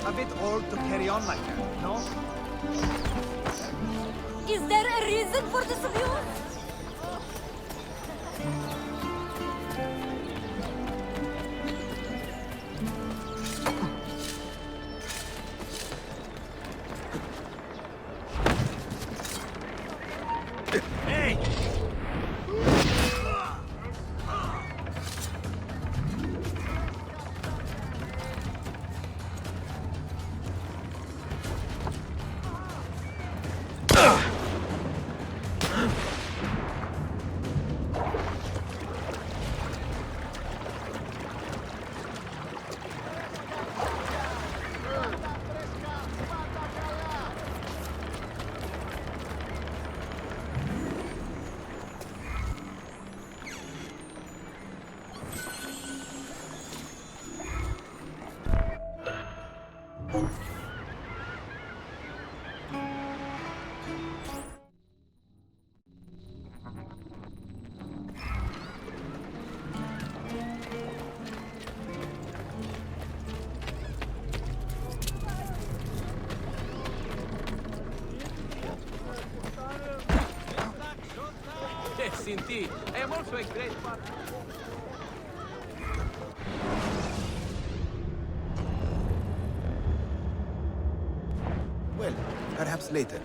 A bit old to carry on like that, no? Is there a reason for this abuse? Yes, indeed. I am also a great fan. Well, perhaps later.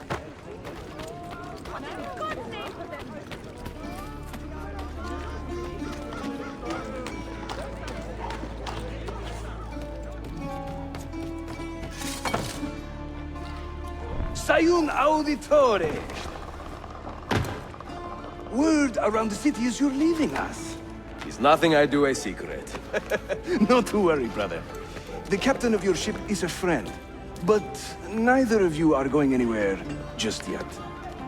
Sayun Auditore! Word around the city is you're leaving us. Is nothing I do a secret. Not to worry, brother. The captain of your ship is a friend. But neither of you are going anywhere just yet.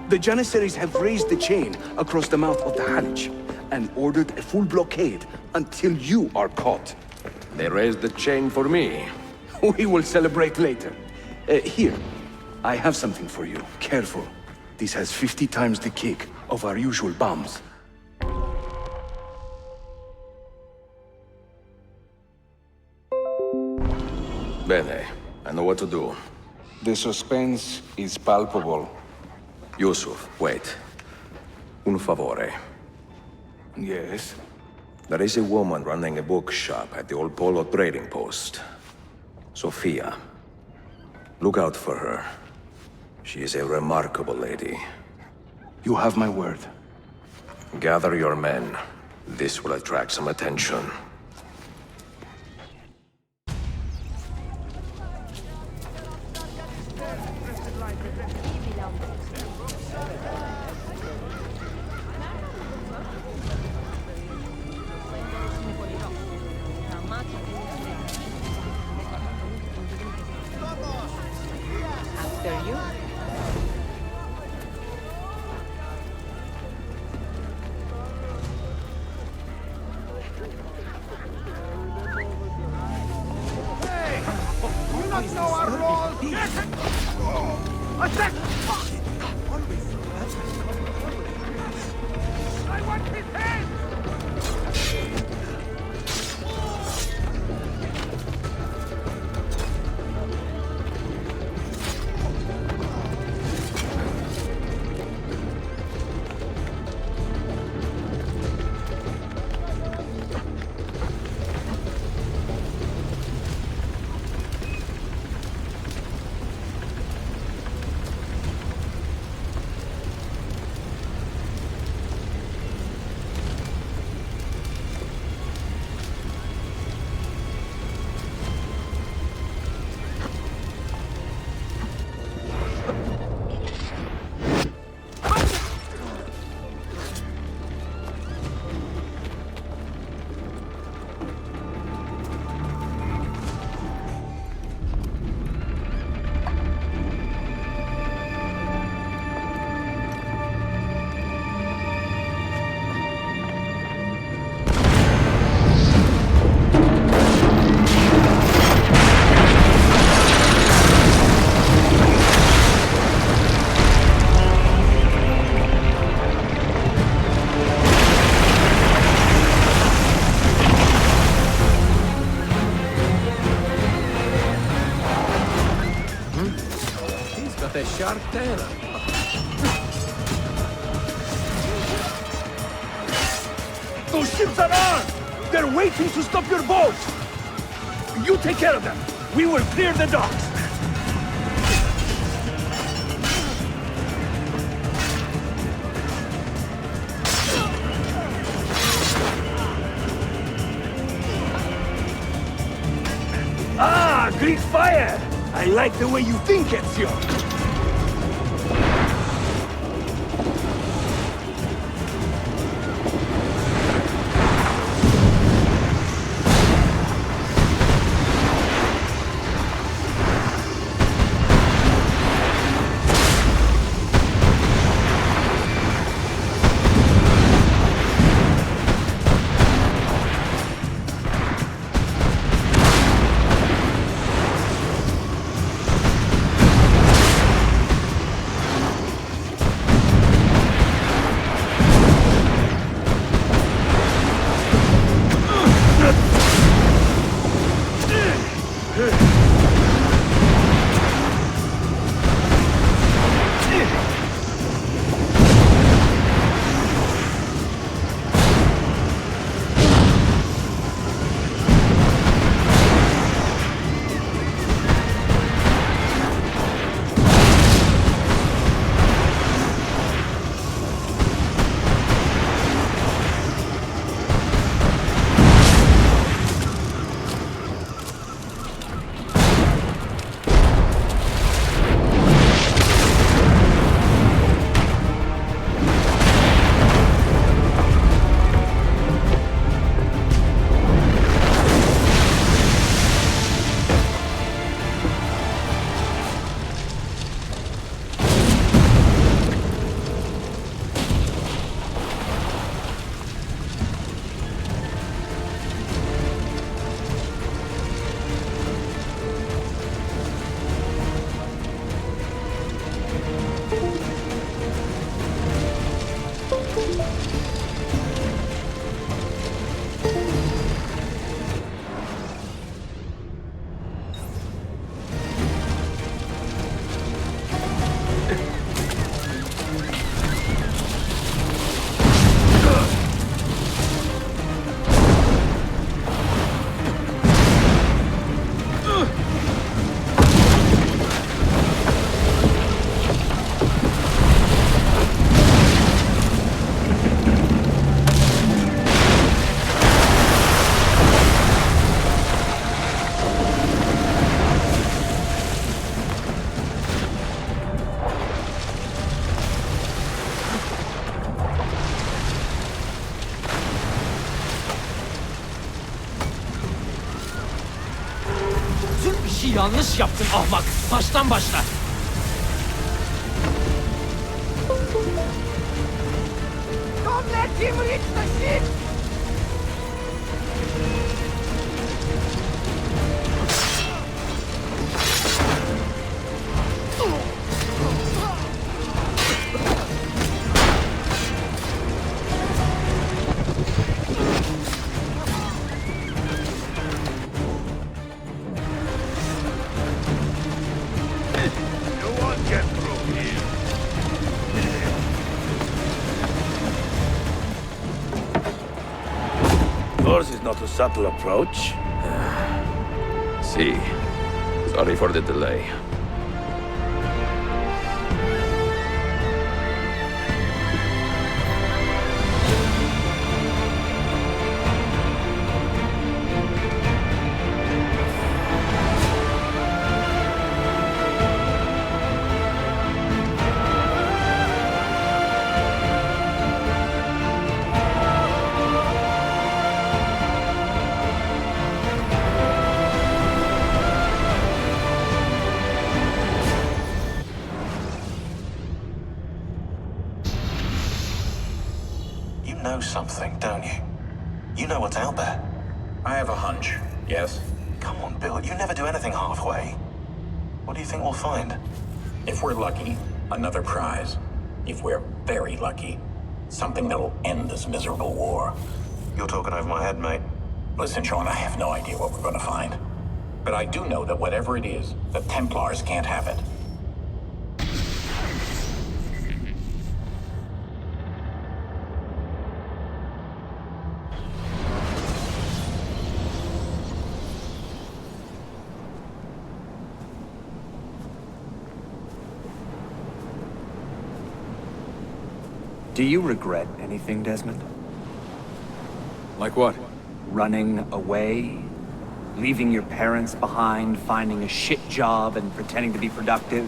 The Janissaries have raised the chain across the mouth of the Halych and ordered a full blockade until you are caught. They raised the chain for me. We will celebrate later. Here, I have something for you. Careful. This has 50 times the kick of our usual bombs. Bene, I know what to do. The suspense is palpable. Yusuf, wait. Un favore. Yes? There is a woman running a bookshop at the old Polo trading post. Sophia. Look out for her. She is a remarkable lady. You have my word. Gather your men. This will attract some attention. After you. You not know our roles! Attack! I want his head! Those ships are armed! They're waiting to stop your boat! You take care of them! We will clear the docks! Ah, Greek fire! I like the way you think, Ezio! Bir şey yanlış yaptın ahmak. Baştan başla. Don't let him reach the ship! No one get through here. Yours is not a subtle approach. See. Sorry for the delay. You know something, don't you? You know what's out there. I have a hunch, yes? Come on, Bill, you never do anything halfway. What do you think we'll find? If we're lucky, another prize. If we're very lucky, something that'll end this miserable war. You're talking over my head, mate. Listen, Sean, I have no idea what we're gonna find. But I do know that whatever it is, the Templars can't have it. Do you regret anything, Desmond? Like what? Running away? Leaving your parents behind, finding a shit job, and pretending to be productive?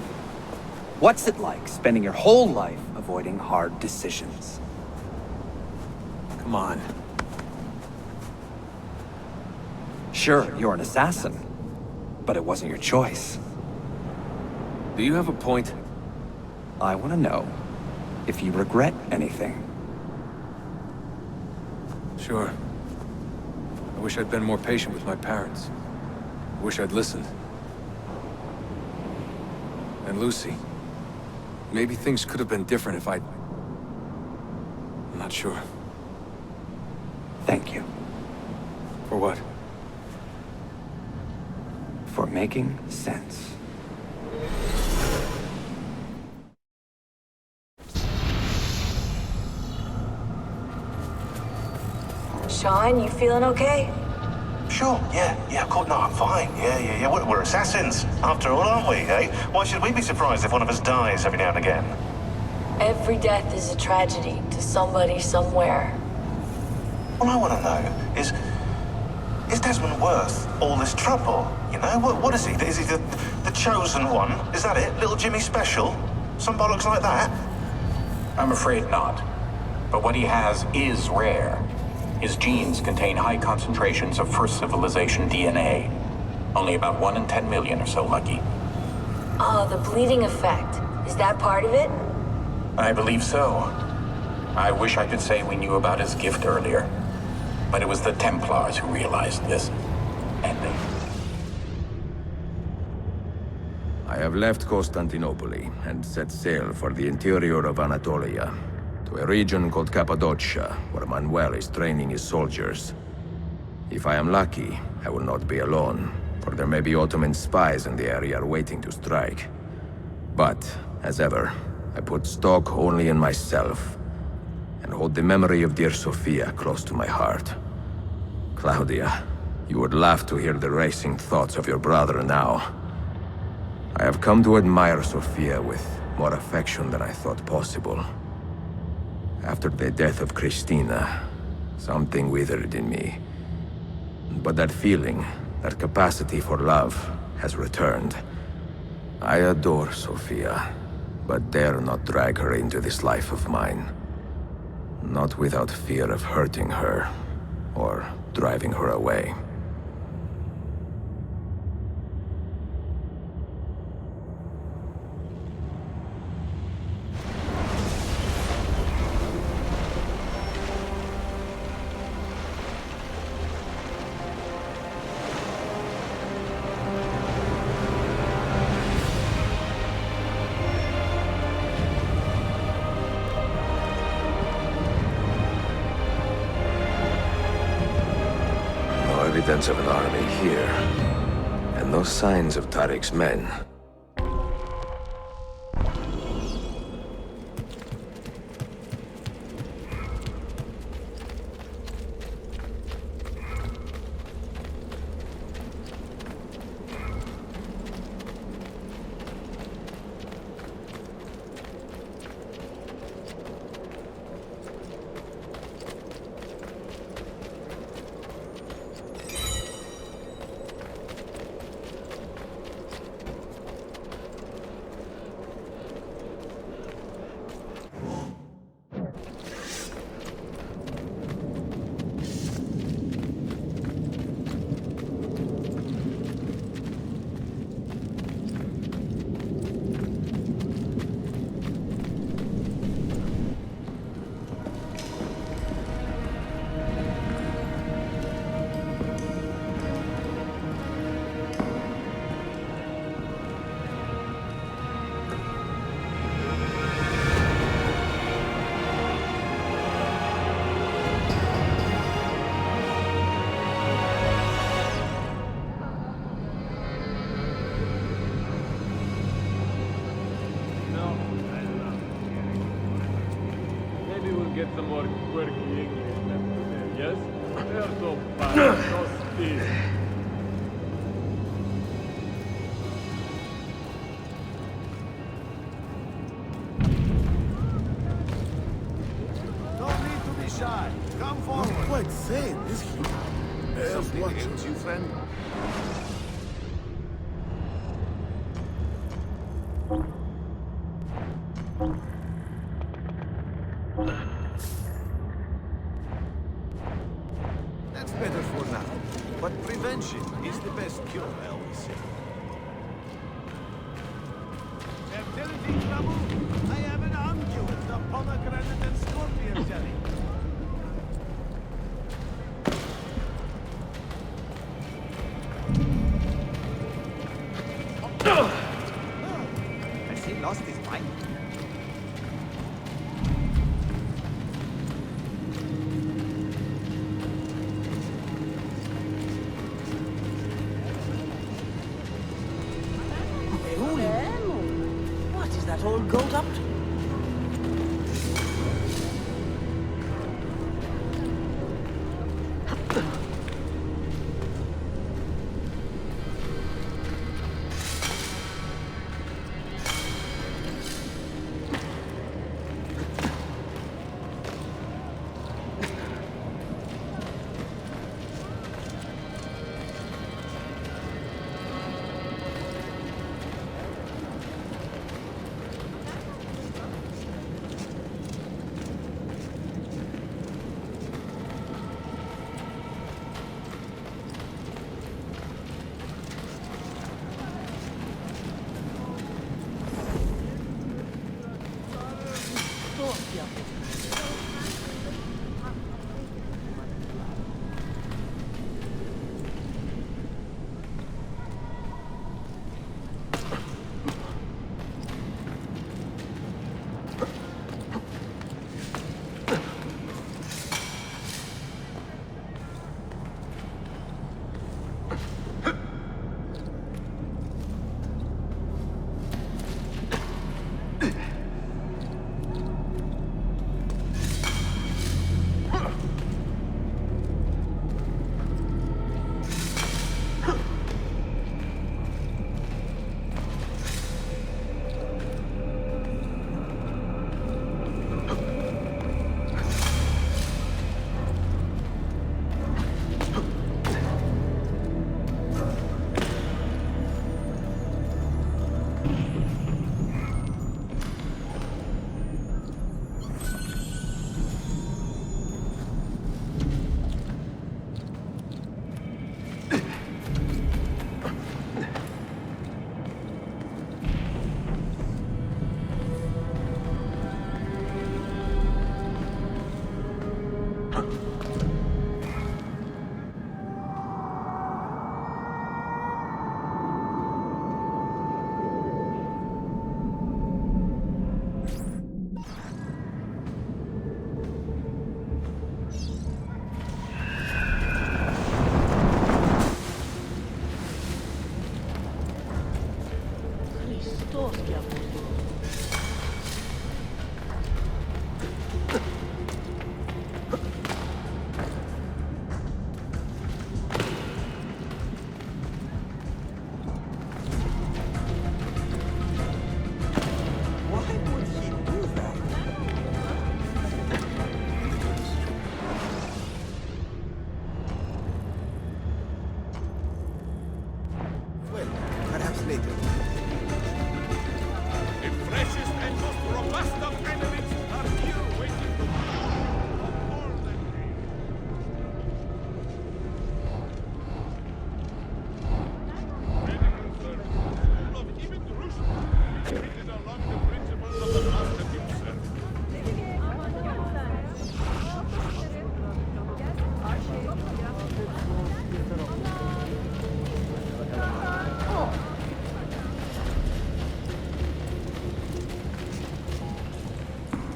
What's it like spending your whole life avoiding hard decisions? Come on. Sure, you're an assassin, but it wasn't your choice. Do you have a point? I want to know if you regret anything. Sure. I wish I'd been more patient with my parents. I wish I'd listened. And Lucy. Maybe things could have been different if I'd... I'm not sure. Thank you For what? for making sense. Sean, you feeling okay? Sure, yeah, of course. No, I'm fine. Yeah. We're assassins, after all, aren't we, eh? Why should we be surprised if one of us dies every now and again? Every death is a tragedy to somebody somewhere. What I want to know is Desmond worth all this trouble? You know, what is he? Is he the chosen one? Is that it? Little Jimmy Special? Some bollocks like that? I'm afraid not. But what he has is rare. His genes contain high concentrations of first civilization DNA. Only about 1 in 10 million are so lucky. Oh, the bleeding effect. Is that part of it? I believe so. I wish I could say we knew about his gift earlier. But it was the Templars who realized this. And they... I have left Constantinople and set sail for the interior of Anatolia, to a region called Cappadocia, where Manuel is training his soldiers. If I am lucky, I will not be alone, for there may be Ottoman spies in the area waiting to strike. But, as ever, I put stock only in myself, and hold the memory of dear Sophia close to my heart. Claudia, you would laugh to hear the racing thoughts of your brother now. I have come to admire Sophia with more affection than I thought possible. After the death of Christina, something withered in me. But that feeling, that capacity for love, has returned. I adore Sophia, but dare not drag her into this life of mine. Not without fear of hurting her, or driving her away. No evidence of an army here, and no signs of Tariq's men. Maybe we'll get some more quirky English left today, yes? They're so bad, so stiff. shy. Come forward. Not quite sane, is he? Something ails you, friend? That's better for now. But prevention is the best cure, I always say. Fertility trouble? I have an unguent, the pomegranate and scorpion jelly. Has he lost his mind? What is that old goat up to?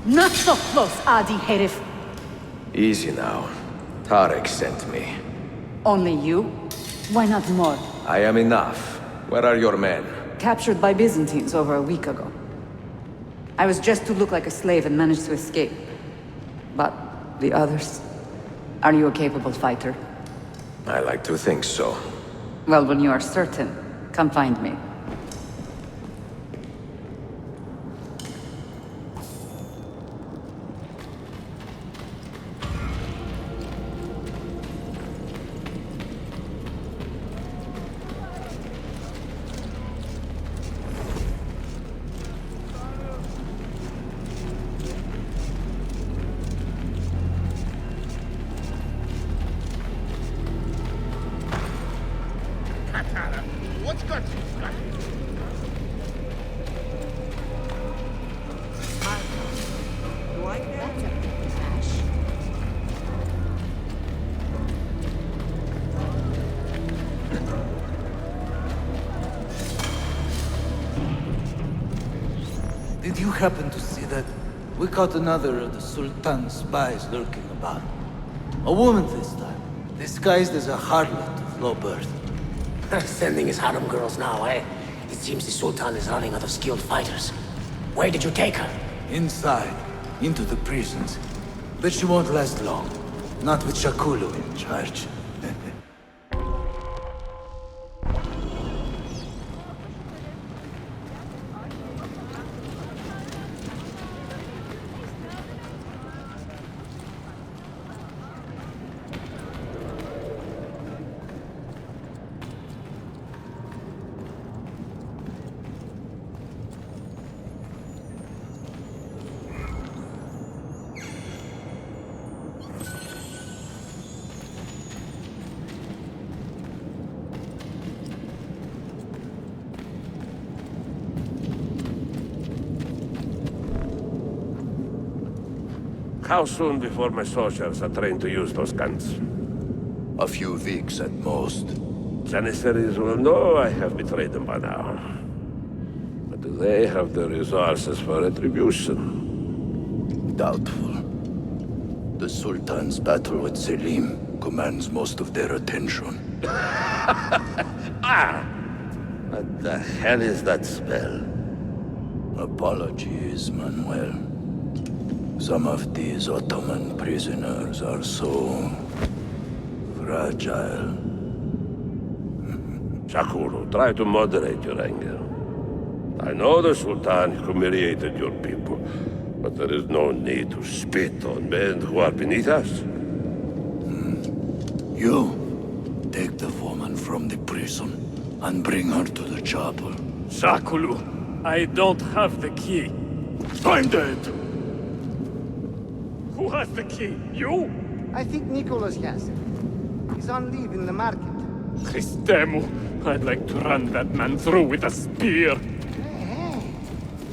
Not so close, Adi Herif. Easy now. Tarek sent me. Only you? Why not more? I am enough. Where are your men? Captured by Byzantines over a week ago. I was just to look like a slave and managed to escape. But the others? Are you a capable fighter? I like to think so. Well, when you are certain, come find me. happened to see that, we caught another of the Sultan's spies lurking about. A woman this time, disguised as a harlot of low birth. Sending his harem girls now, eh? It seems the Sultan is running out of skilled fighters. Where did you take her? Inside, into the prisons. But she won't last long. Not with Shakulu in charge. How soon before my soldiers are trained to use those guns? A few weeks at most. Janissaries will know I have betrayed them by now. But do they have the resources for retribution? Doubtful. The Sultan's battle with Selim commands most of their attention. What the hell is that spell? Apologies, Manuel. Some of these Ottoman prisoners are so... fragile. Shakuru, try to moderate your anger. I know the Sultan humiliated your people, but there is no need to spit on men who are beneath us. You, take the woman from the prison and bring her to the chapel. Shakulu, I don't have the key. I'm dead! Who has the key? You? I think Nicholas has it. He's on leave in the market. Christemu, I'd like to run that man through with a spear. Hey,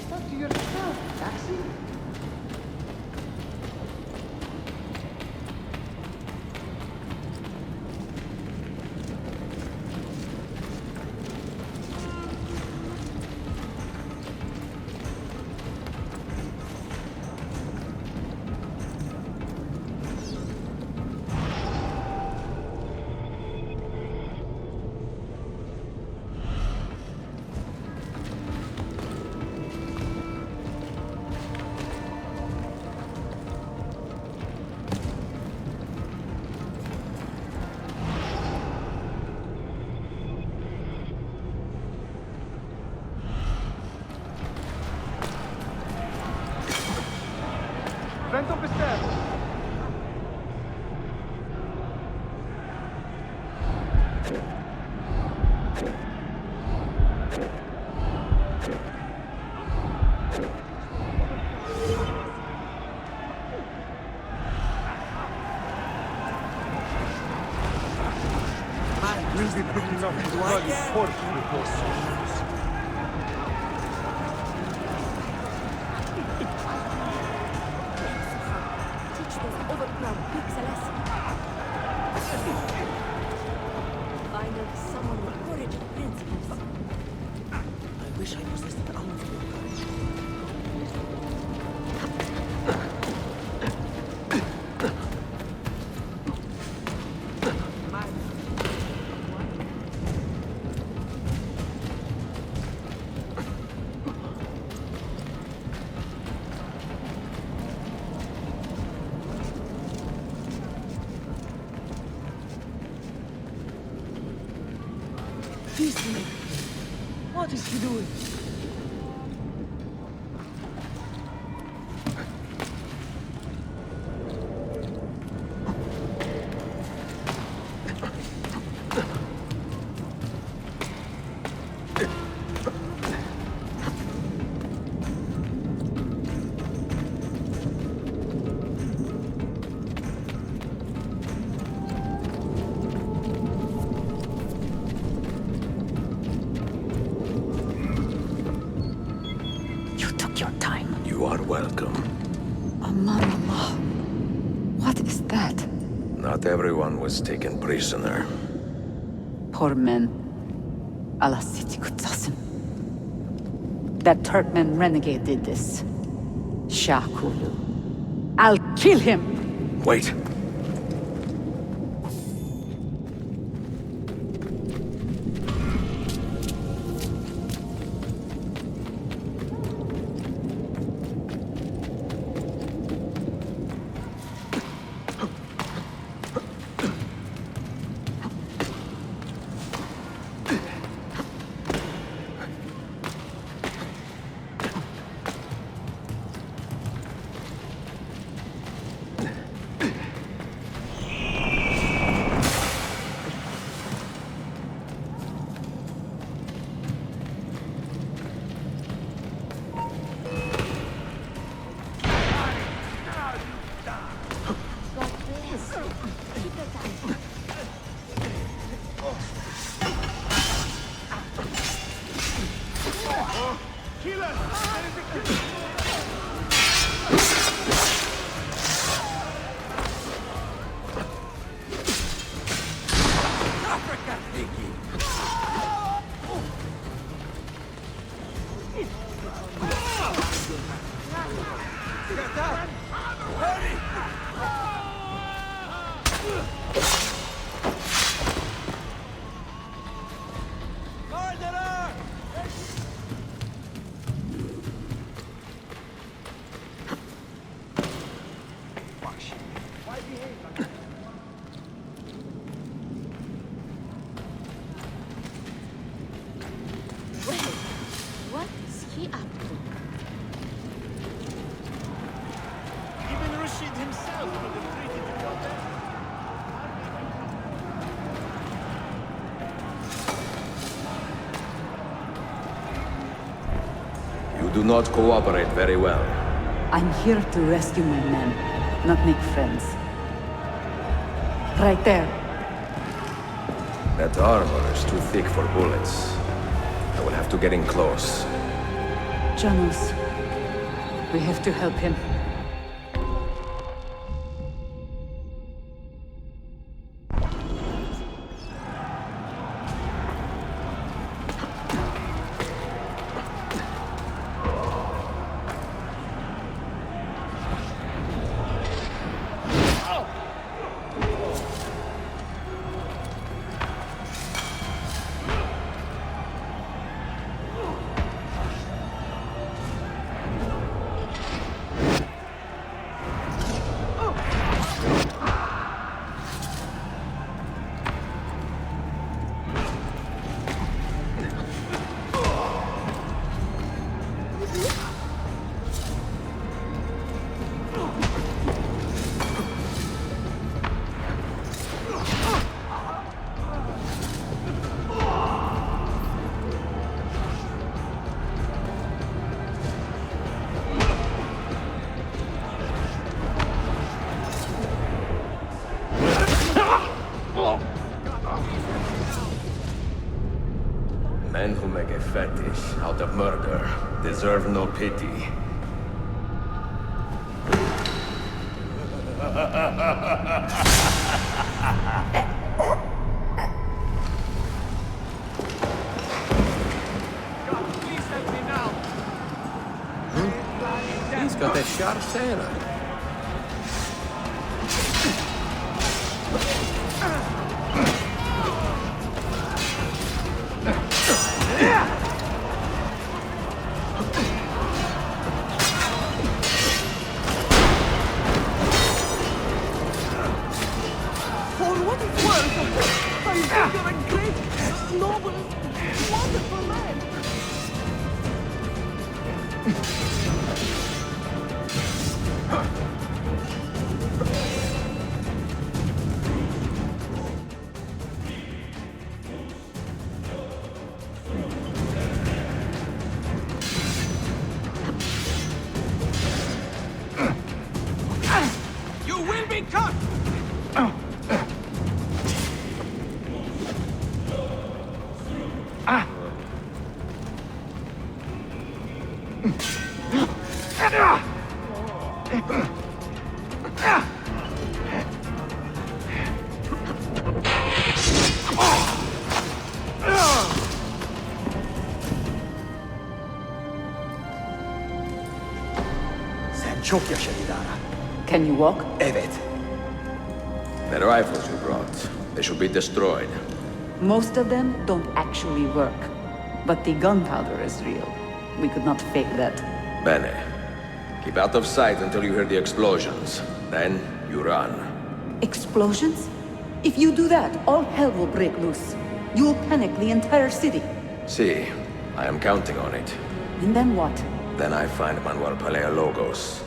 talk to yourself, taxi. Vento Pisterno. We'll be bringing up his bloody corpse before soldiers. Teach those overproud pigs a lesson. Finally, someone with courage and principles. I wish I possessed an ounce of your courage. This man. What is he doing? Your time. You are welcome. Aman Allah. What is that? Not everyone was taken prisoner. Poor men. Allah City Kutsasın. That Turkmen renegade did this. Shakulu. I'll kill him! Wait. What is he up to? Even Rashid himself would have treated you well better. You do not cooperate very well. I'm here to rescue my men, not make friends. Right there. That armor is too thick for bullets. I will have to get in close. Janus, we have to help him. Men who make a fetish out of murder deserve no pity. Please help me now. He's got a sharp sailor. For what it's worth, I think you're a great, noble, wonderful man. You will be cut! Çok yaşa Dilara. Can you walk? Evet. The rifles you brought, they should be destroyed. Most of them don't actually work. But the gunpowder is real. We could not fake that. Bene. Keep out of sight until you hear the explosions. Then, you run. Explosions? If you do that, all hell will break loose. You will panic the entire city. See, I am counting on it. And then what? Then I find Manuel Paleologos.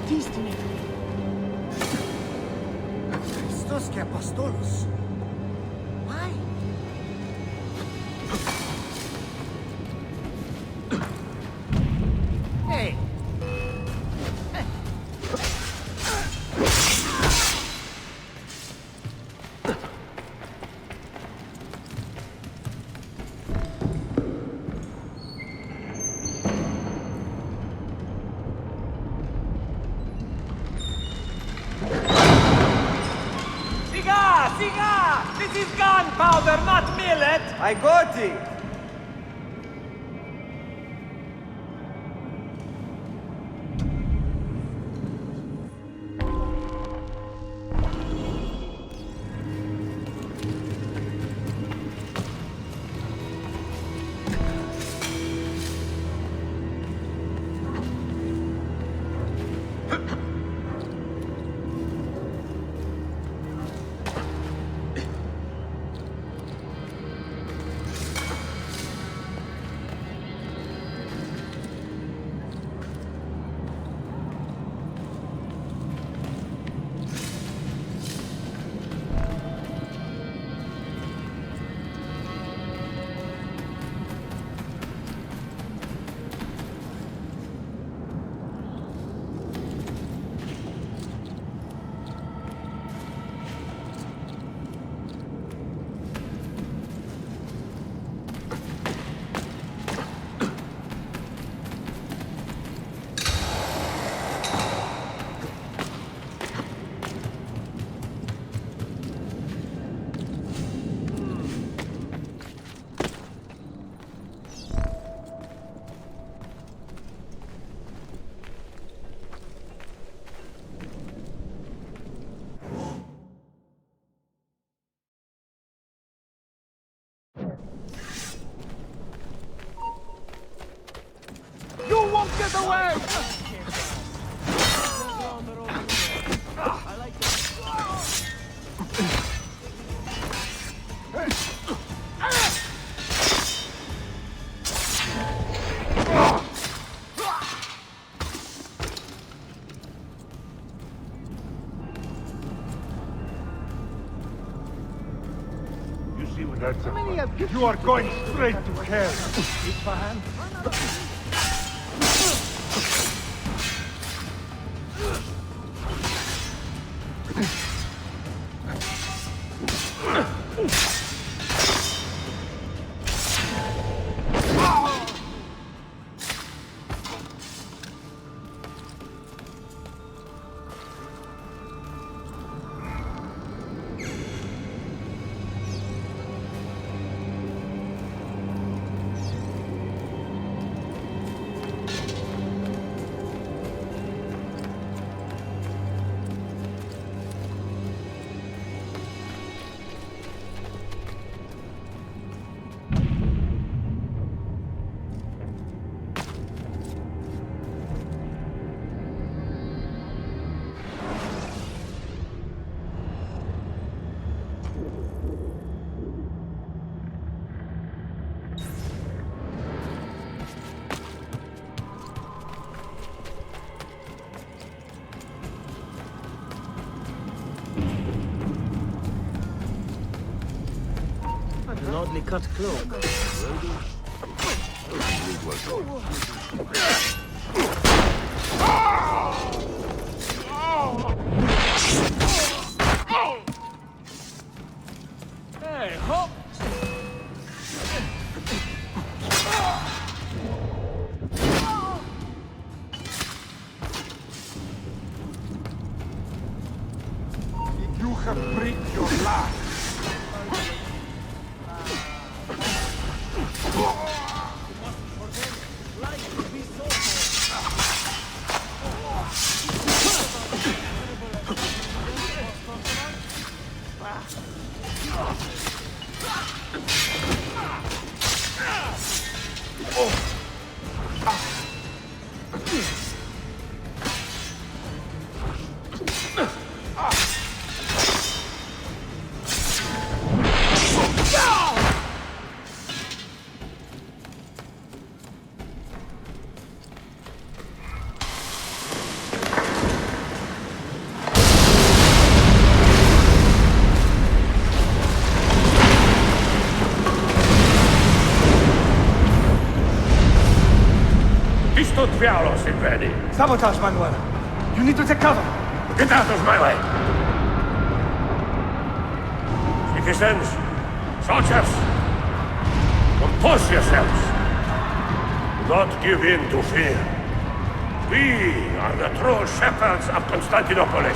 Destiny. Christos και Apostolos. Why? Hey. Siga! This is gunpowder, not millet! I got it! You won't get away! You see what that's about? You are going straight to hell. Isfahan. An oddly cut cloak. Hey, hop! You have breathed your last. Sabotage, Manuel. You need to take cover. Get out of my way! Citizens, soldiers, compose yourselves. Do not give in to fear. We are the true shepherds of Constantinople.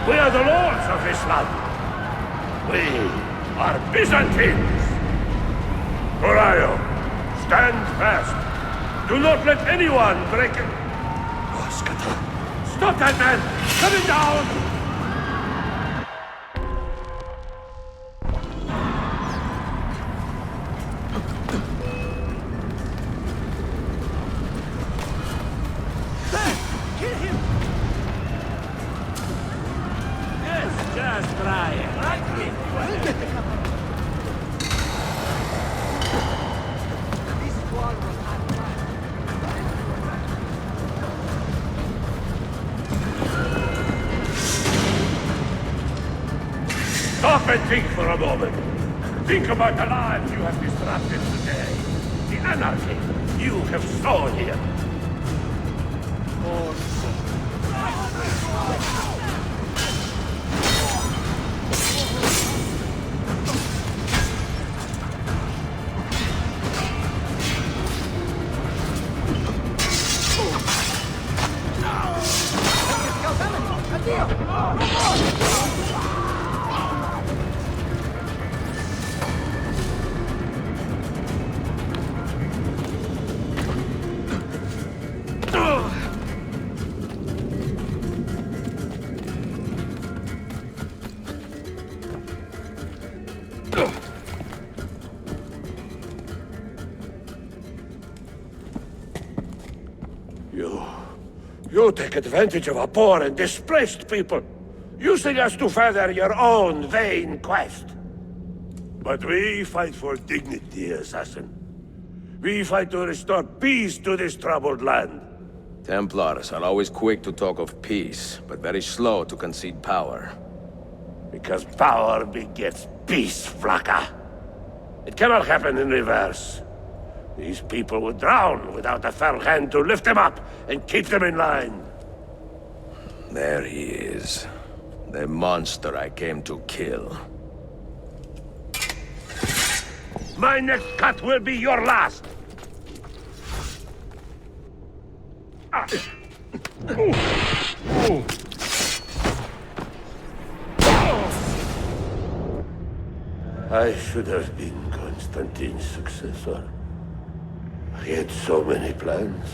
We are the lords of this land. We are Byzantines. Corayo, stand fast. Do not let anyone break it. Stop that man! Coming down! Stop and think for a moment. Think about the lives you have disrupted today. The anarchy you have sown here. You take advantage of our poor and displaced people, using us to further your own vain quest. But we fight for dignity, assassin. We fight to restore peace to this troubled land. Templars are always quick to talk of peace, but very slow to concede power. Because power begets peace, Flaka. It cannot happen in reverse. These people would drown without a fair hand to lift them up and keep them in line. There he is. The monster I came to kill. My next cut will be your last! I should have been Constantine's successor. He had so many plans.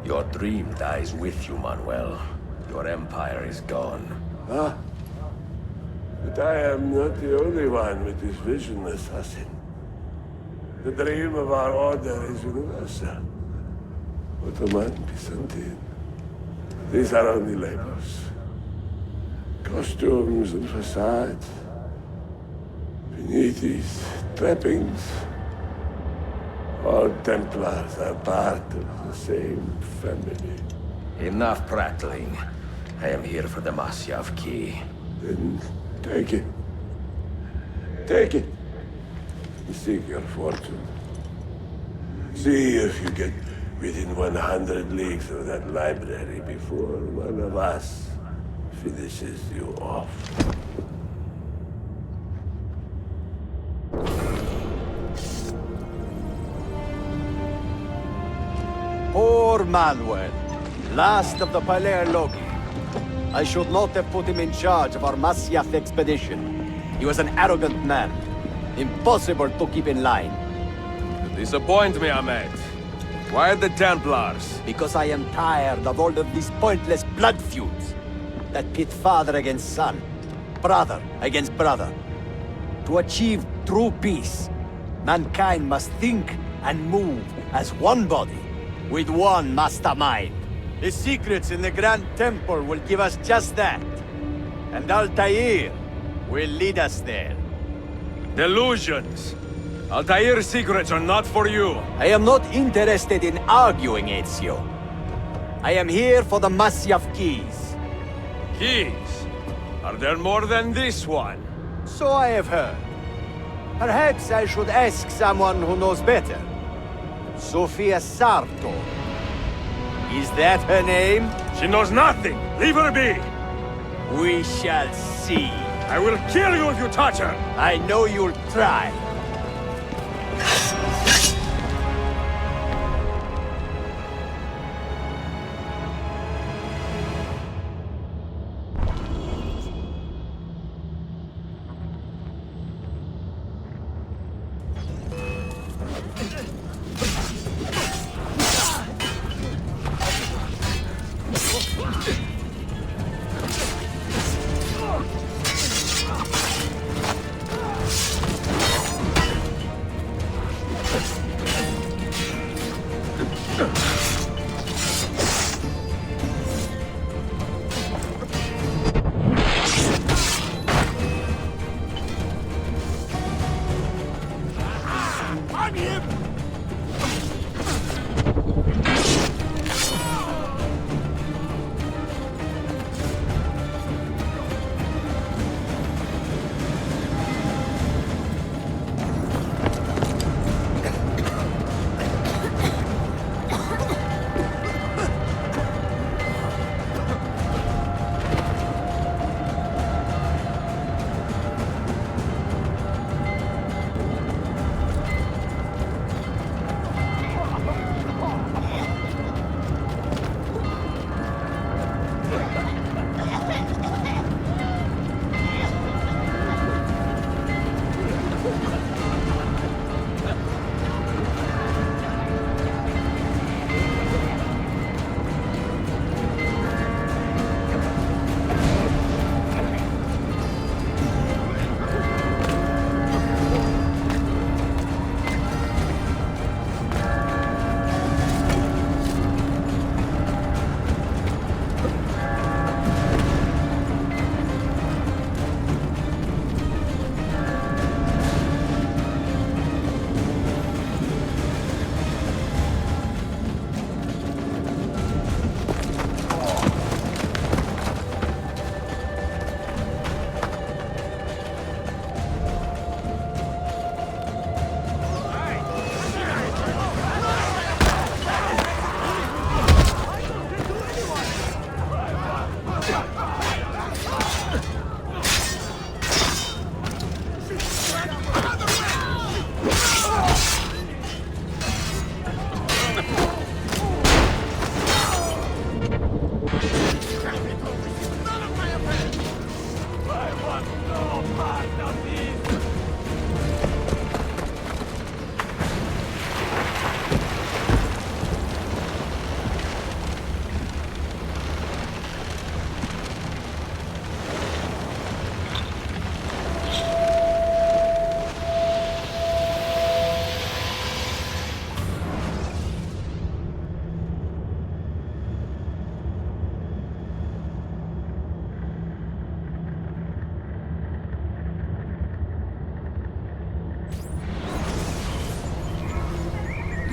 Your dream dies with you, Manuel. Your empire is gone. Ah. But I am not the only one with this vision, assassin. The dream of our order is universal. Ottoman, Byzantine. These are only labels. Costumes and facades. Beneath these trappings, all Templars are part of the same family. Enough prattling. I am here for the Masyav key. Then take it. Take it. Seek your fortune. See if you get within 100 leagues of that library before one of us finishes you off. Poor Manuel, last of the Palerlogi. I should not have put him in charge of our Masyaf expedition. He was an arrogant man. Impossible to keep in line. You disappoint me, Ahmed. Why the Templars? Because I am tired of all of these pointless blood feuds that pit father against son, brother against brother. To achieve true peace, mankind must think and move as one body, with one mastermind. The secrets in the Grand Temple will give us just that. And Altair will lead us there. Delusions! Altair's secrets are not for you. I am not interested in arguing, Ezio. I am here for the Masyaf keys. Keys? Are there more than this one? So I have heard. Perhaps I should ask someone who knows better. Sofia Sarto. Is that her name? She knows nothing! Leave her be! We shall see. I will kill you if you touch her! I know you'll try.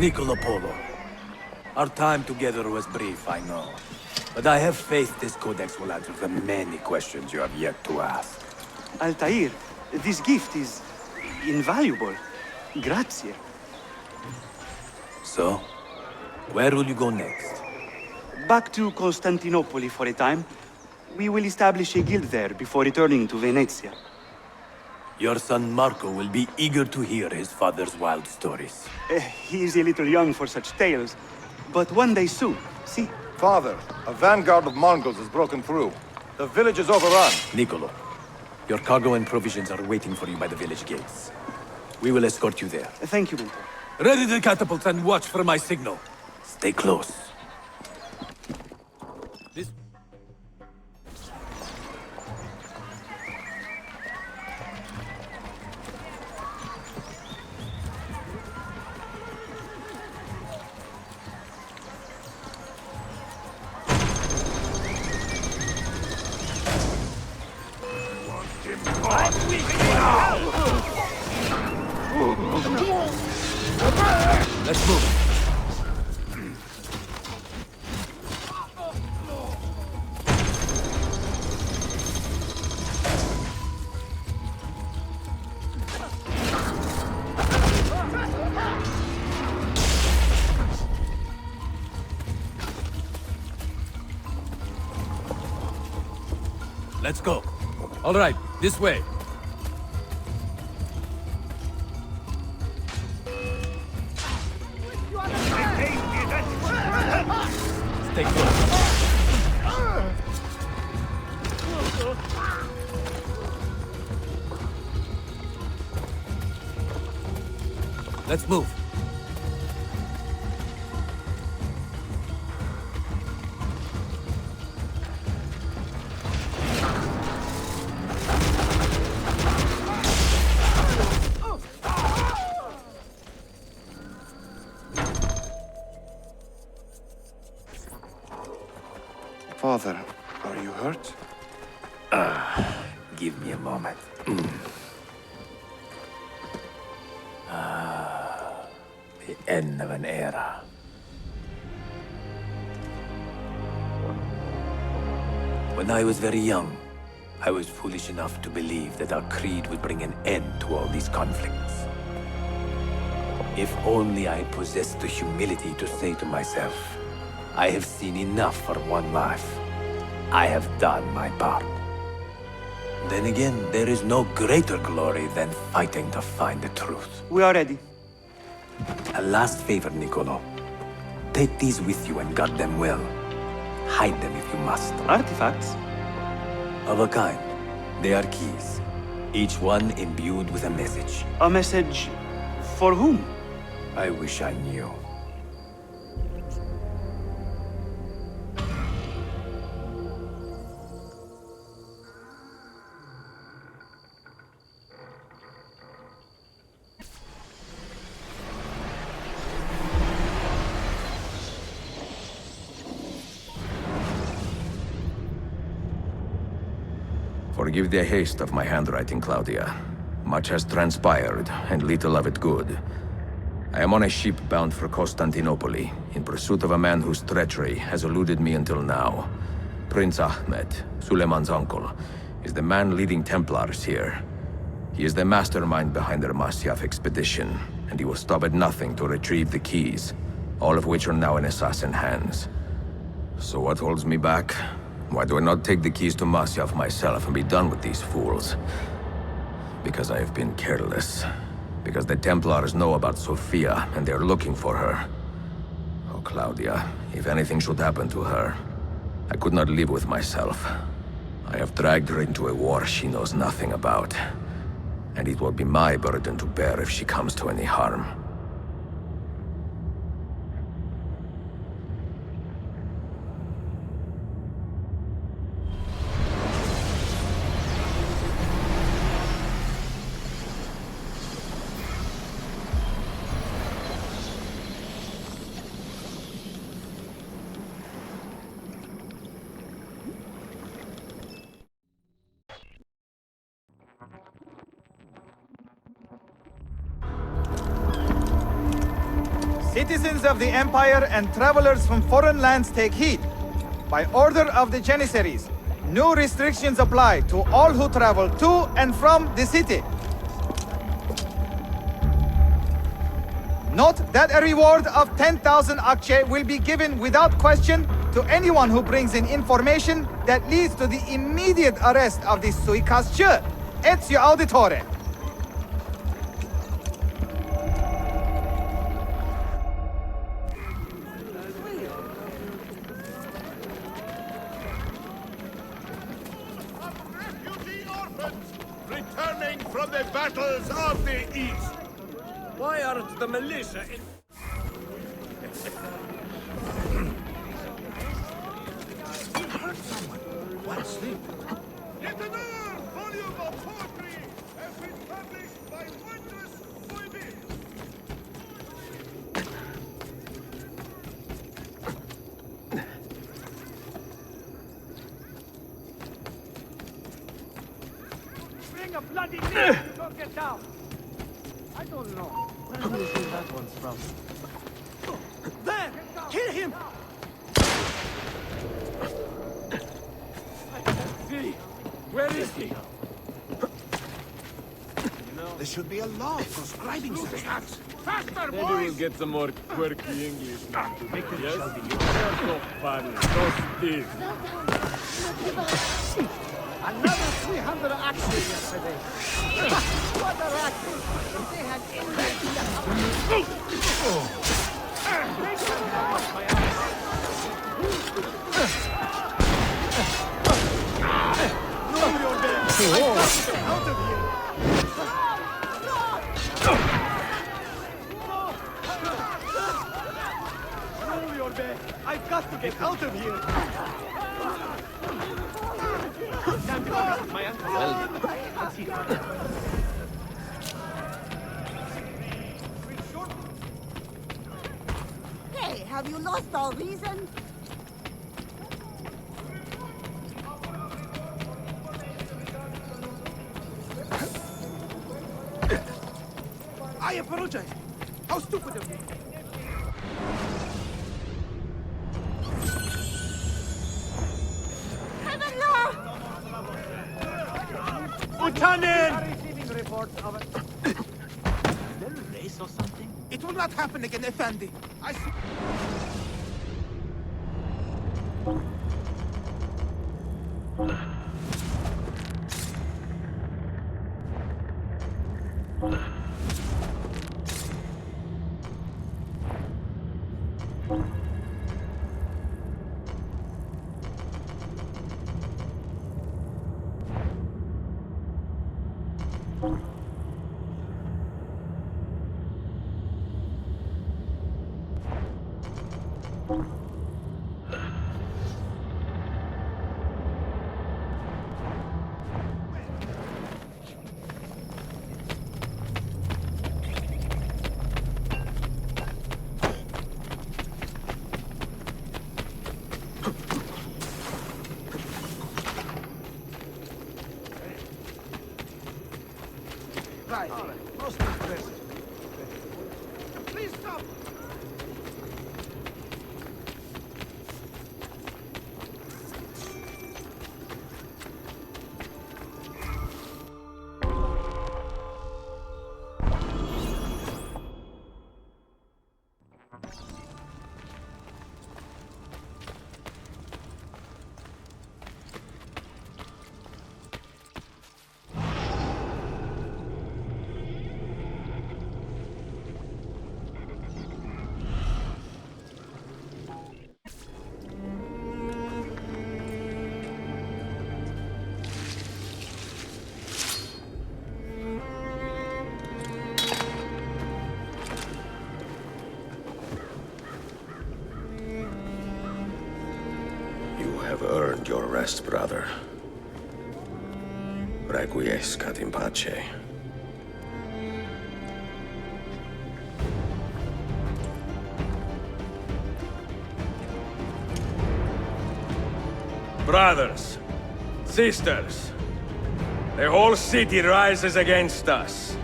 Niccolo Polo. Our time together was brief, I know. But I have faith this codex will answer the many questions you have yet to ask. Altair, this gift is invaluable. Grazie. So? Where will you go next? Back to Constantinople for a time. We will establish a guild there before returning to Venezia. Your son Marco will be eager to hear his father's wild stories. He is a little young for such tales, but one day soon, see? Father, a vanguard of Mongols has broken through. The village is overrun. Niccolo, your cargo and provisions are waiting for you by the village gates. We will escort you there. Thank you, Mentor. Ready the catapults and watch for my signal. Stay close. Let's move. Let's go. All right, this way. Stay close. Let's move. Father, are you hurt? Give me a moment. The end of an era. When I was very young, I was foolish enough to believe that our creed would bring an end to all these conflicts. If only I possessed the humility to say to myself, I have seen enough for one life. I have done my part. Then again, there is no greater glory than fighting to find the truth. We are ready. A last favor, Niccolo. Take these with you and guard them well. Hide them if you must. Artifacts? Of a kind. They are keys. Each one imbued with a message. A message for whom? I wish I knew. Forgive the haste of my handwriting, Claudia. Much has transpired, and little of it good. I am on a ship bound for Constantinople, in pursuit of a man whose treachery has eluded me until now. Prince Ahmed, Suleiman's uncle, is the man leading Templars here. He is the mastermind behind their Masyaf expedition, and he will stop at nothing to retrieve the keys, all of which are now in assassin hands. So what holds me back? Why do I not take the keys to Masyaf myself and be done with these fools? Because I have been careless. Because the Templars know about Sophia, and they're looking for her. Oh, Claudia, if anything should happen to her, I could not live with myself. I have dragged her into a war she knows nothing about. And it will be my burden to bear if she comes to any harm. Citizens of the Empire and travelers from foreign lands take heed. By order of the Janissaries, new restrictions apply to all who travel to and from the city. Note that a reward of 10,000 akçe will be given without question to anyone who brings in information that leads to the immediate arrest of the suikastçı. Ezio Auditore. Returning from the battles of the East. Why aren't the militia in... Heard someone while sleeping. Yet another volume of poetry has been published by wondrous Foibe. Bring a bloody knife! Don't get down! I don't know. Where do you think that one's from? There! Kill him! I can't see. Where is he? There should be a law proscribing such acts. Faster, Maybe we'll get some more quirky English now today, yes? They're so funny, so stiff. Another 300 axes yesterday. What a racket! If they had anything that I've got to get out of here! My uncle. Hey, have you lost all reason? I apologize. How stupid of me. Lieutenant! Receiving reports of it. Is there a race or something? It will not happen again, Effendi. I see. Right. Most impressive. Please stop! You have earned your rest, brother. Requiescat in pace. Brothers, sisters, the whole city rises against us,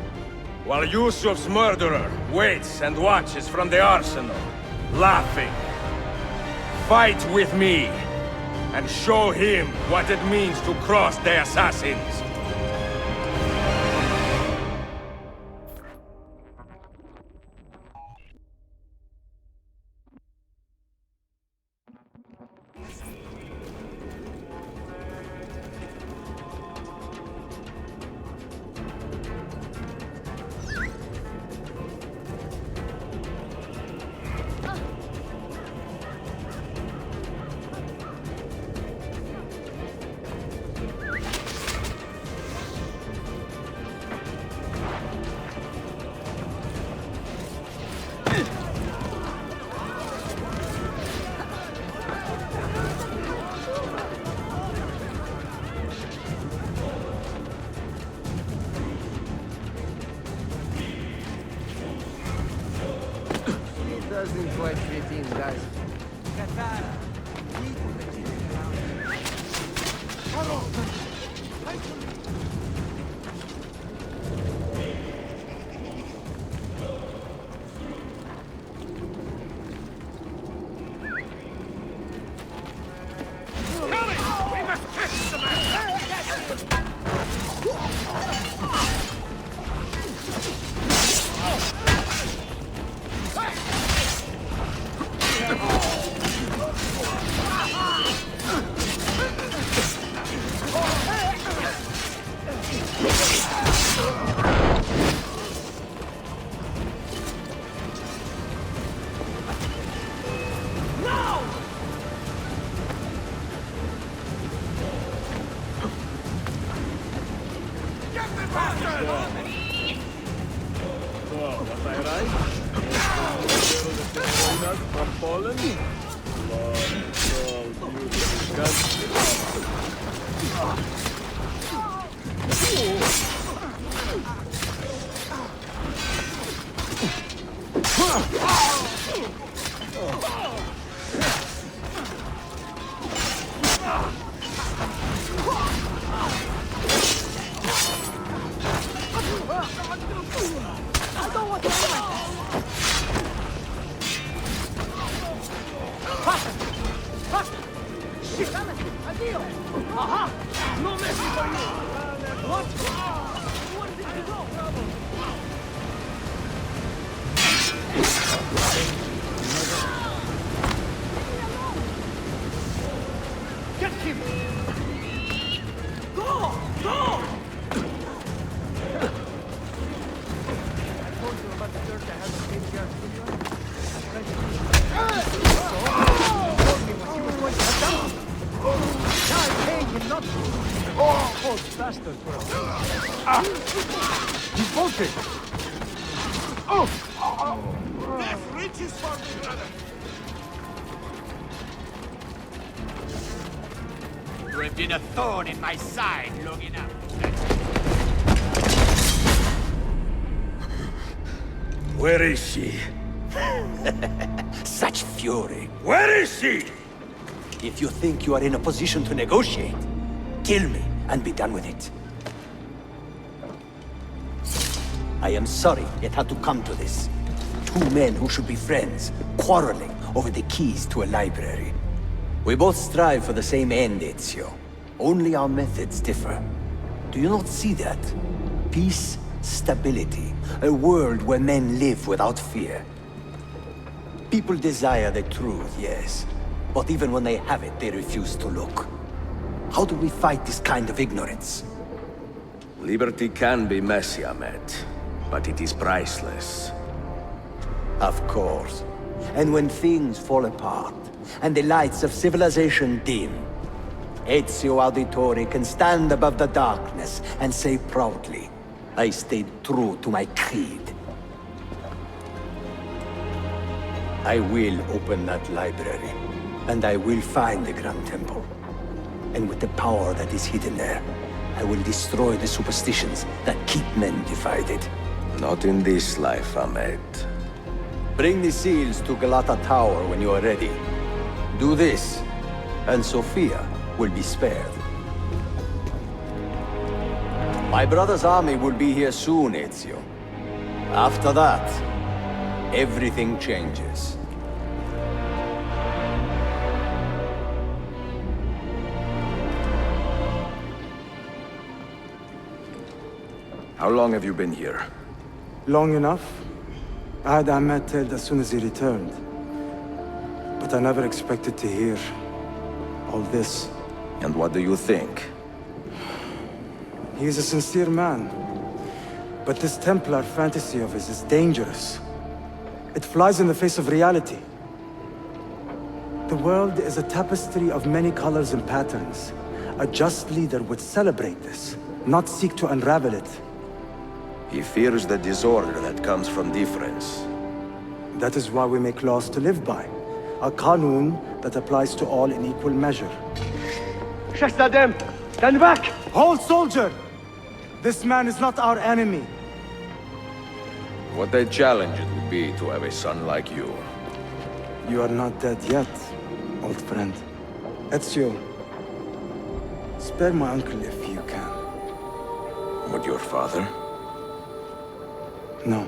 while Yusuf's murderer waits and watches from the arsenal, laughing. Fight with me, and show him what it means to cross the assassins. Doesn't quite fit in, does it? Was I right? From Poland? Lord, so beautiful. I don't want to Shit! Addio! Aha! No mercy for you! What? Where did you go? Get him! Go! Go! I told you about the church I had to take care of. Now I'm paying him not to. Oh, bastard, bro. He's bolted! Oh! Death reaches for me, brother! You have been a thorn in my side long enough. Where is she? Such fury. Where is she? If you think you are in a position to negotiate, kill me and be done with it. I am sorry it had to come to this. Two men who should be friends, quarreling over the keys to a library. We both strive for the same end, Ezio. Only our methods differ. Do you not see that? Peace, stability, a world where men live without fear. People desire the truth, yes. But even when they have it, they refuse to look. How do we fight this kind of ignorance? Liberty can be messy, Ahmed, but it is priceless. Of course. And when things fall apart, and the lights of civilization dim, Ezio Auditore can stand above the darkness and say proudly, I stayed true to my creed. I will open that library, and I will find the Grand Temple. And with the power that is hidden there, I will destroy the superstitions that keep men divided. Not in this life, Ahmed. Bring the seals to Galata Tower when you are ready. Do this, and Sophia will be spared. My brother's army will be here soon, Ezio. After that, everything changes. How long have you been here? Long enough. I had Ahmed killed as soon as he returned. But I never expected to hear all this. And what do you think? He is a sincere man. But this Templar fantasy of his is dangerous. It flies in the face of reality. The world is a tapestry of many colors and patterns. A just leader would celebrate this, not seek to unravel it. He fears the disorder that comes from difference. That is why we make laws to live by. A qanun that applies to all in equal measure. Shahzadem, stand back! Hold, soldier! This man is not our enemy. What a challenge it would be to have a son like you. You are not dead yet, old friend. Ezio, spare my uncle if you can. Would your father? No.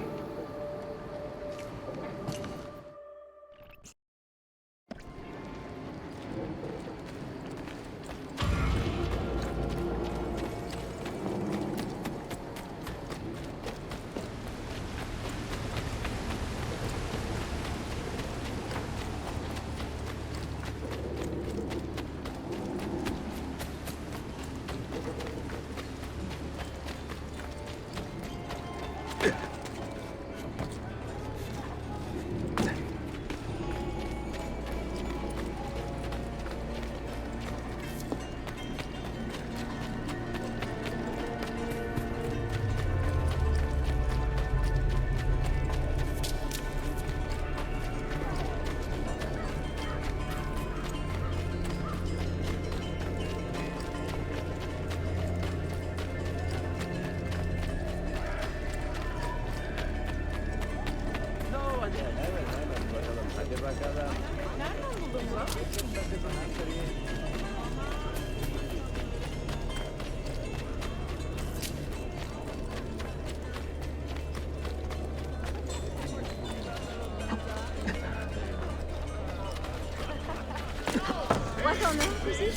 What on earth is it?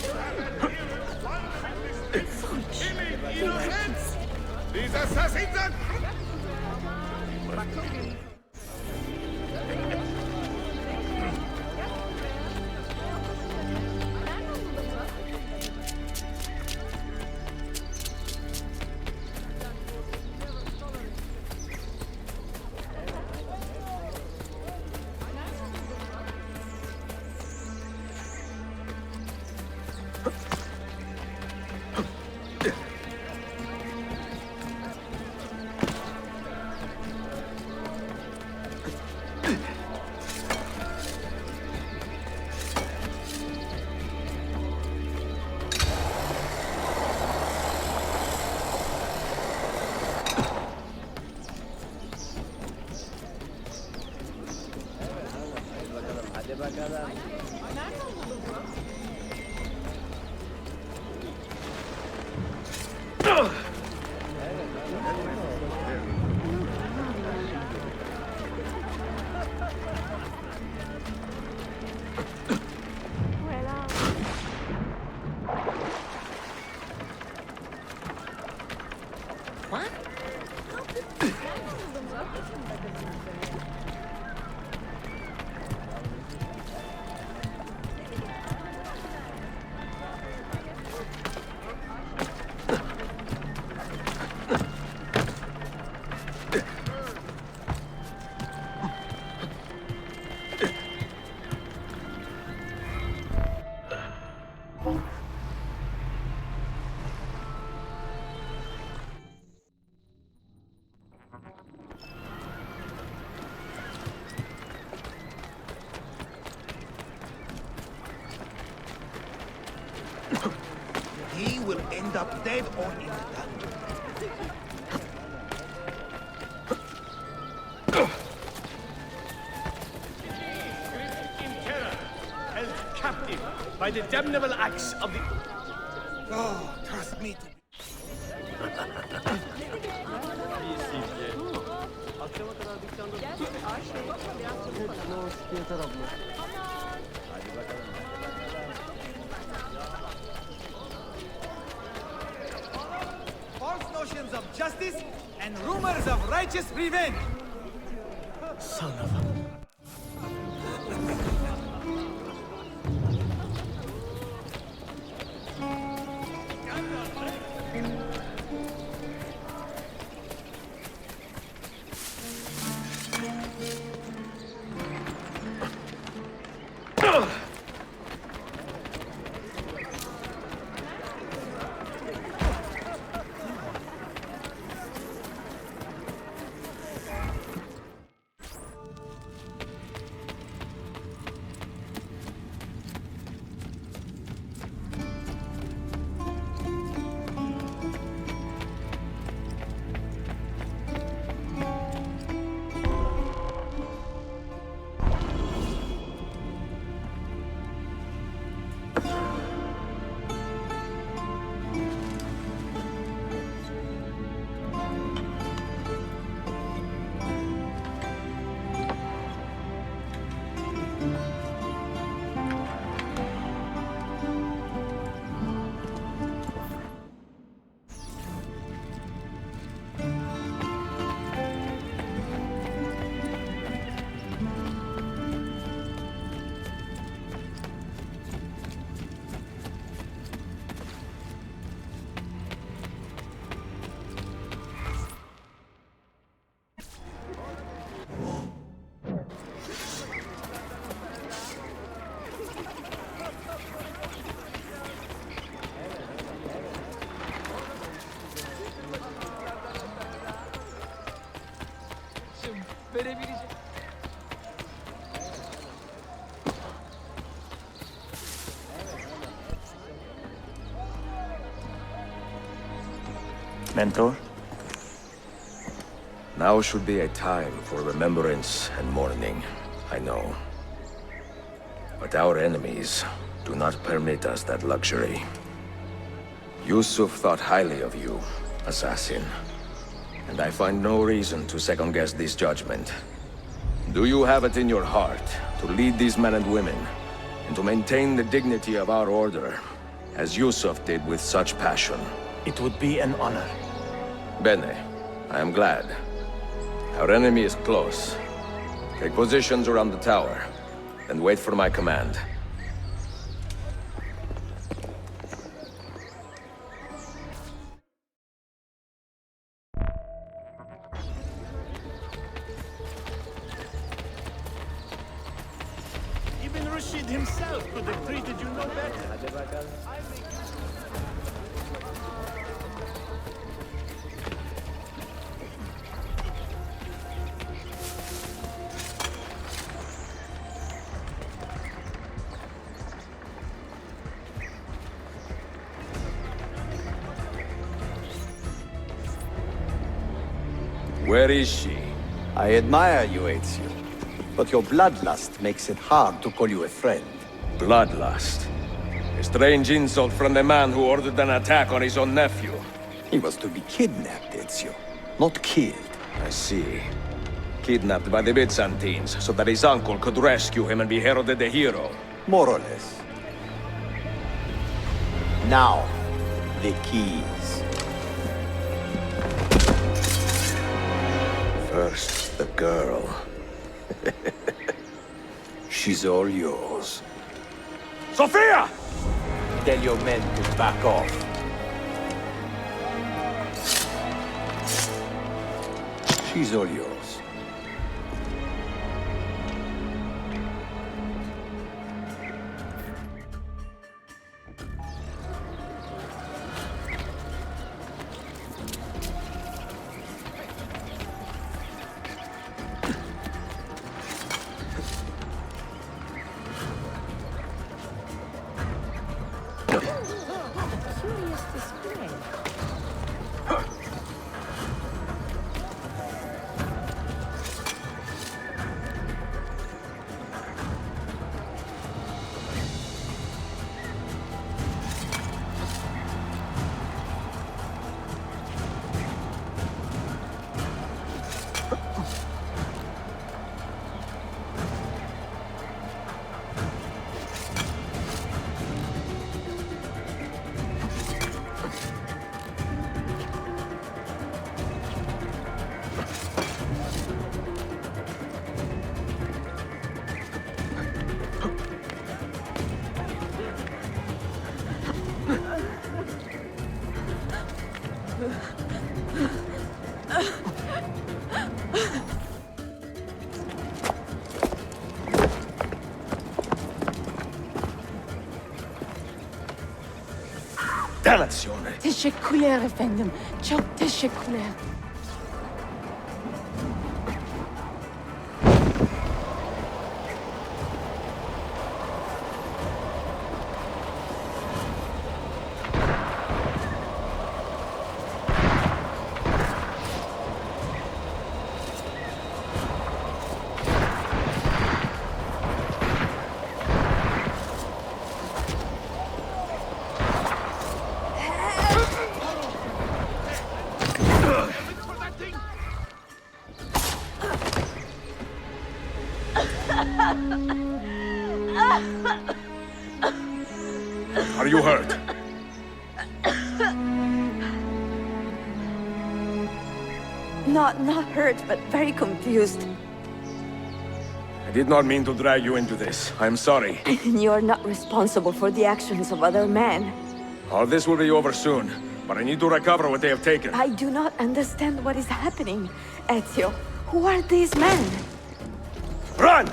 These assassins are... He will end up dead or in the Held captive by the damnable axe of the... Oh, trust me to... False notions of justice and rumors of righteous revenge. Son of a... verebilecek. Mentor? Now should be a time for remembrance and mourning, I know. But our enemies do not permit us that luxury. Yusuf thought highly of you, assassin. And I find no reason to second-guess this judgment. Do you have it in your heart to lead these men and women, and to maintain the dignity of our order, as Yusuf did with such passion? It would be an honor. Bene, I am glad. Our enemy is close. Take positions around the tower, and wait for my command. Even Rashid himself could have treated you no better. Where is she? I admire you, Ezio. But your bloodlust makes it hard to call you a friend. Bloodlust. A strange insult from the man who ordered an attack on his own nephew. He was to be kidnapped, Ezio, not killed. I see. Kidnapped by the Byzantines, so that his uncle could rescue him and be heralded a hero. More or less. Now, the keys. First, the girl. She's all yours. Sophia! Tell your men to back off. She's all yours. Curious display. Delazione! Teşekkürler efendim. Çok teşekkürler. Are you hurt? Not hurt, but very confused. I did not mean to drag you into this. I'm sorry. You're not responsible for the actions of other men. All this will be over soon, but I need to recover what they have taken. I do not understand what is happening. Ezio, who are these men? Run!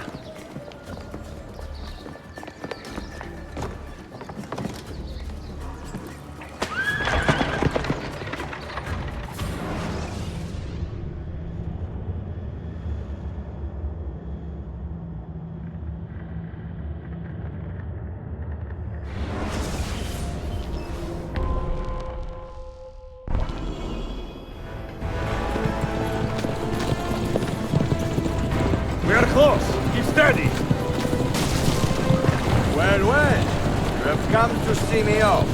close! Keep steady! Well, well. You have come to see me off.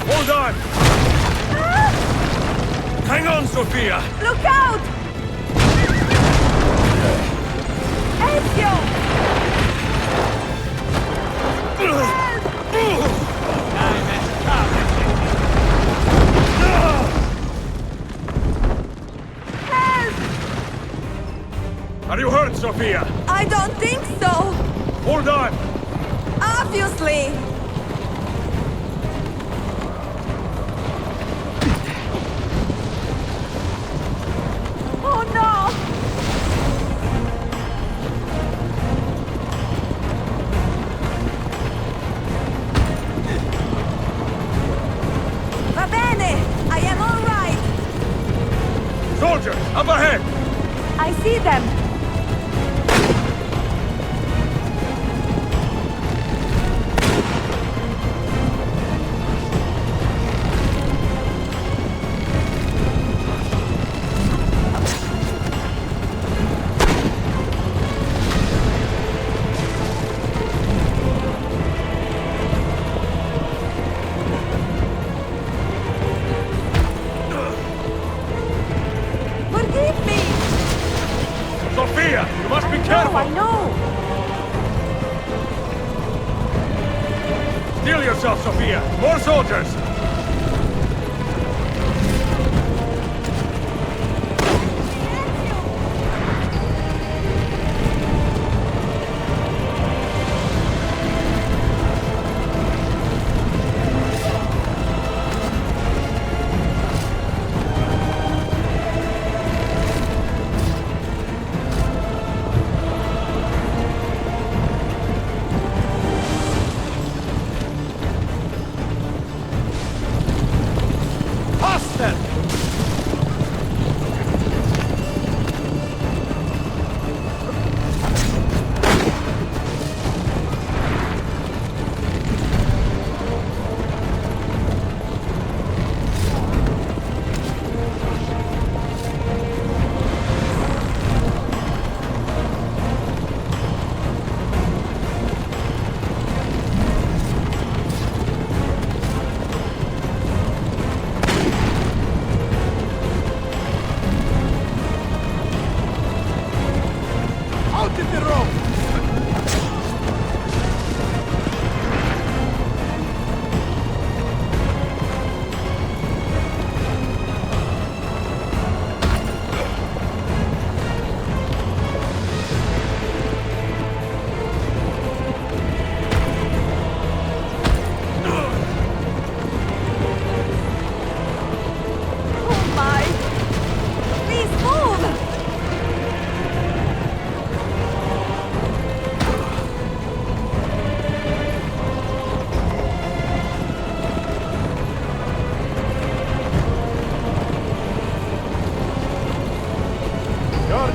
Hold on! Hang on, Sophia! Look out! Ezio! Are you hurt, Sophia? I don't think so! Hold on! Obviously! Oh no! Va bene! I am all right! Soldiers, up ahead! I see them! Forgive me! Sophia, you must be careful! I know! Steel yourself, Sophia! More soldiers!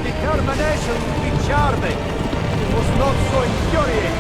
Determination will be charming. It was not so infuriating.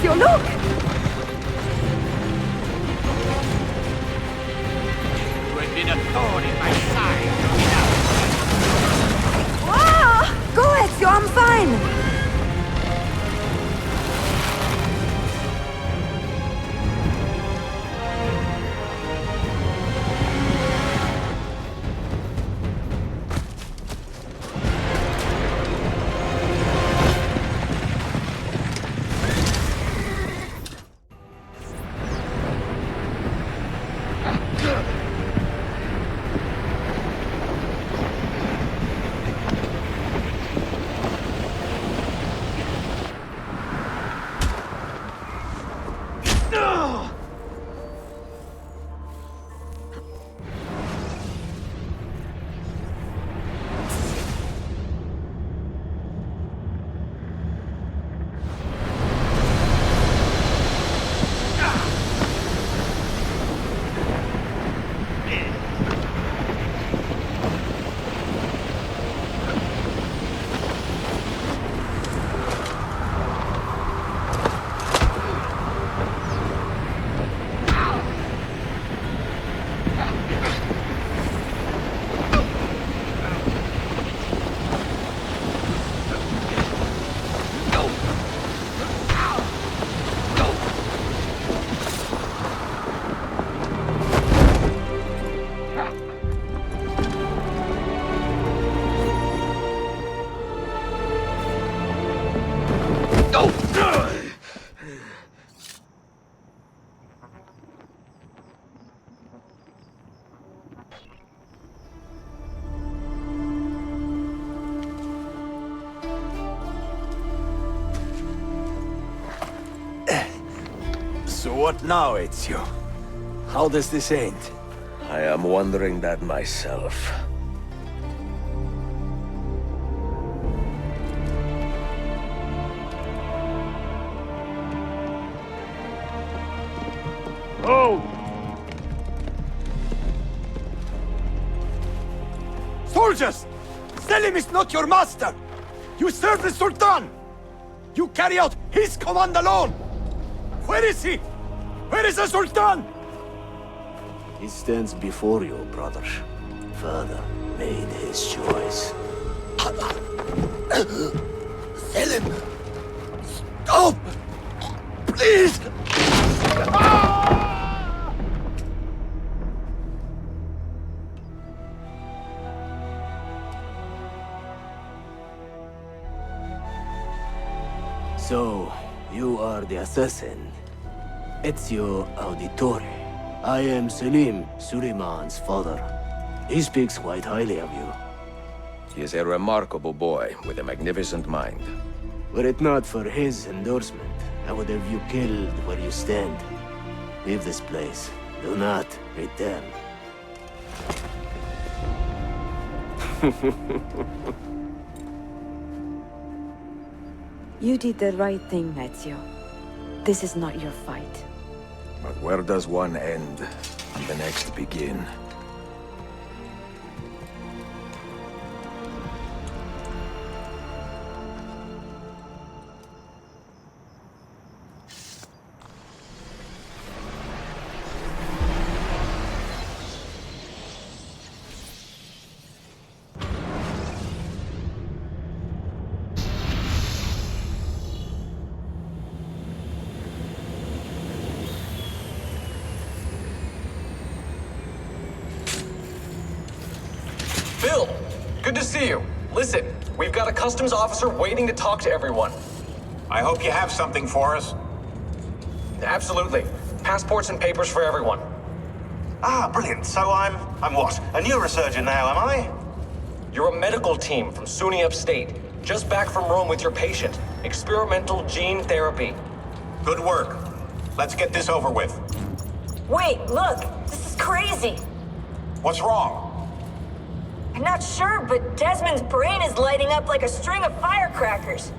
Ezio, look! You have been a thorn in my side. Ah! Go, Ezio, I'm fine! So what now, Ezio? How does this end? I am wondering that myself. Oh! Soldiers! Selim is not your master! You serve the Sultan! You carry out his command alone! Where is he? Where is the Sultan? He stands before you, brother. Father made his choice. Selim! Stop! Please! So, you are the assassin. Ezio Auditore. I am Selim, Suleiman's father. He speaks quite highly of you. He is a remarkable boy with a magnificent mind. Were it not for his endorsement, I would have you killed where you stand. Leave this place. Do not return. You did the right thing, Ezio. This is not your fight. But where does one end and the next begin? Bill, good to see you. Listen, we've got a customs officer waiting to talk to everyone. I hope you have something for us. Absolutely. Passports and papers for everyone. Ah, brilliant. So I'm what? A neurosurgeon now, am I? You're a medical team from SUNY Upstate. Just back from Rome with your patient. Experimental gene therapy. Good work. Let's get this over with. Wait, look! This is crazy! What's wrong? I'm not sure, but Desmond's brain is lighting up like a string of firecrackers.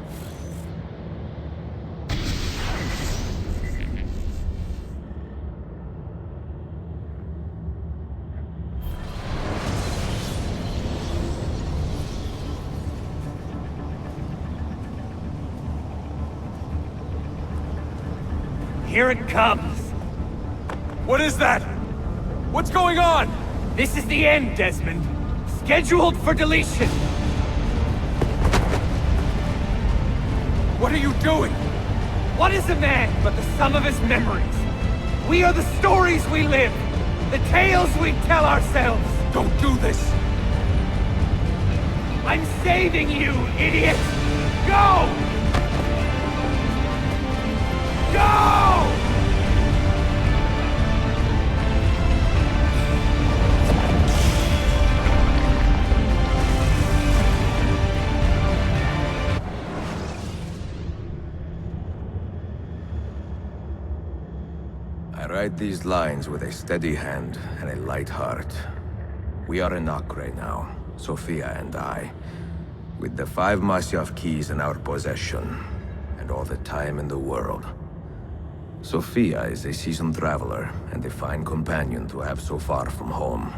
Here it comes. What is that? What's going on? This is the end, Desmond. Scheduled for deletion. What are you doing? What is a man but the sum of his memories? We are the stories we live, the tales we tell ourselves. Don't do this! I'm saving you, idiot! Go! Go! I write these lines with a steady hand and a light heart. We are in Acre now, Sophia and I, with the 5 Masyaf keys in our possession, and all the time in the world. Sophia is a seasoned traveler, and a fine companion to have so far from home.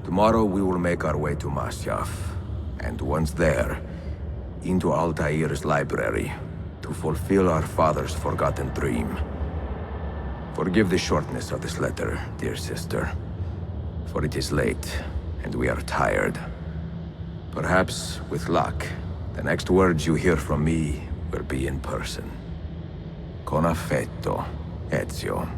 Tomorrow we will make our way to Masyaf, and once there, into Altair's library, to fulfill our father's forgotten dream. Forgive the shortness of this letter, dear sister, for it is late, and we are tired. Perhaps, with luck, the next words you hear from me will be in person. Con affetto, Ezio.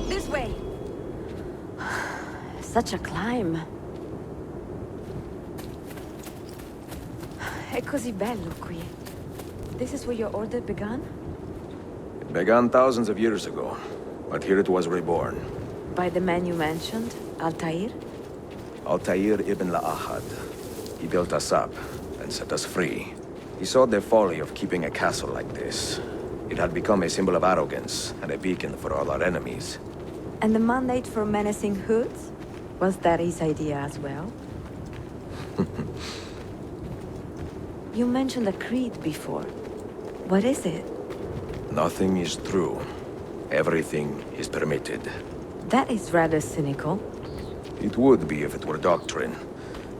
This way. Such a climb. È così bello qui. This is where your order began? It began thousands of years ago, but here it was reborn. By the man you mentioned, Altair? Altair ibn La'ahad. He built us up, and set us free. He saw the folly of keeping a castle like this. It had become a symbol of arrogance, and a beacon for all our enemies. And the mandate for menacing hoods? Was that his idea as well? You mentioned a creed before. What is it? Nothing is true. Everything is permitted. That is rather cynical. It would be if it were doctrine,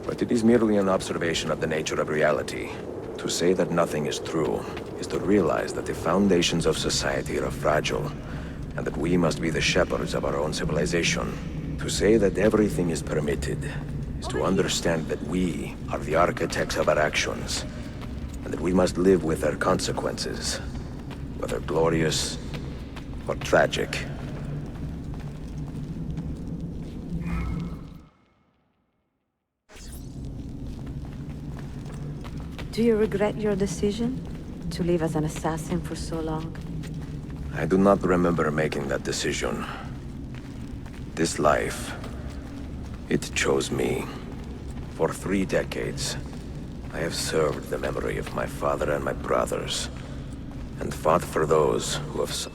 but it is merely an observation of the nature of reality. To say that nothing is true is to realize that the foundations of society are fragile, and that we must be the shepherds of our own civilization. To say that everything is permitted is to understand that we are the architects of our actions, and that we must live with their consequences, whether glorious or tragic. Do you regret your decision to live as an assassin for so long? I do not remember making that decision. This life, it chose me. For 3 decades, I have served the memory of my father and my brothers, and fought for those who have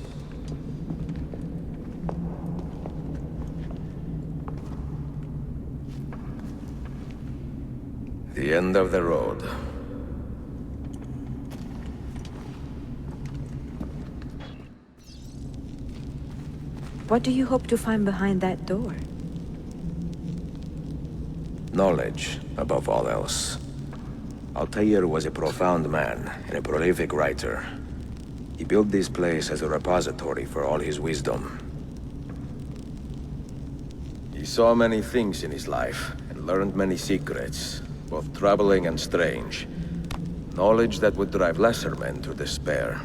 the end of the road. What do you hope to find behind that door? Knowledge, above all else. Altair was a profound man and a prolific writer. He built this place as a repository for all his wisdom. He saw many things in his life, and learned many secrets, both troubling and strange. Knowledge that would drive lesser men to despair.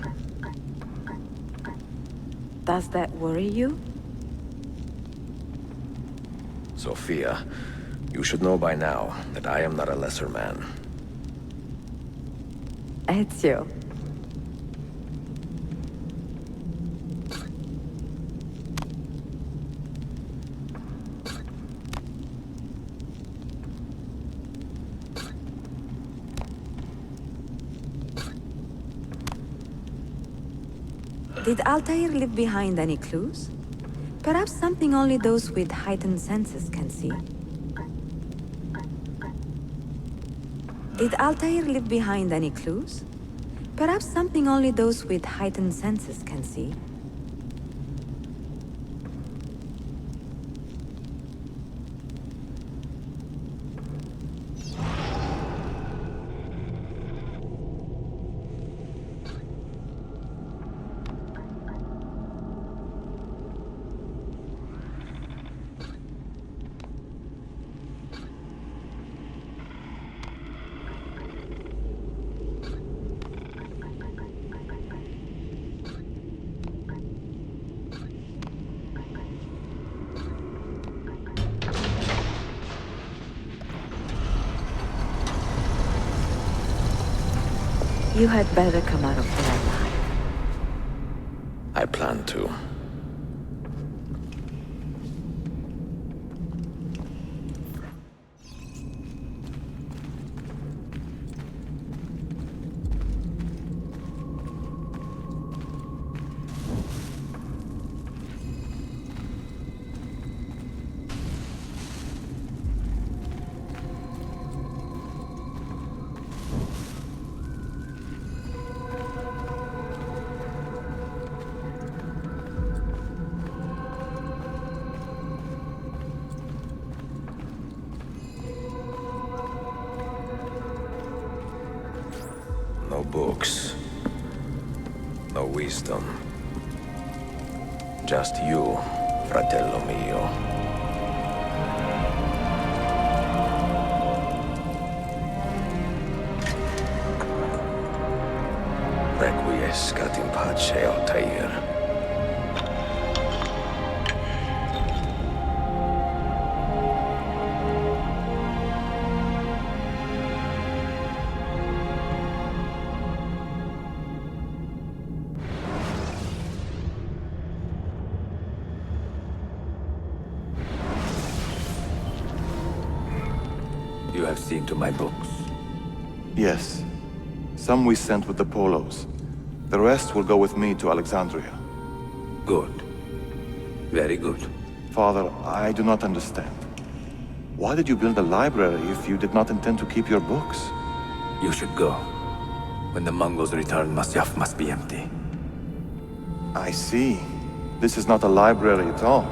Does that worry you? Sophia, you should know by now that I am not a lesser man. Ezio. Did Altair leave behind any clues? Perhaps something only those with heightened senses can see. Did Altair leave behind any clues? Perhaps something only those with heightened senses can see. You had better come out of there alive. I plan to. No books. No wisdom. Just you, fratello mio. Requiescat in pace, Altair. You have seen to my books. Yes. Some we sent with the Polos. The rest will go with me to Alexandria. Good. Very good. Father, I do not understand. Why did you build a library if you did not intend to keep your books? You should go. When the Mongols return, Masyaf must be empty. I see. This is not a library at all.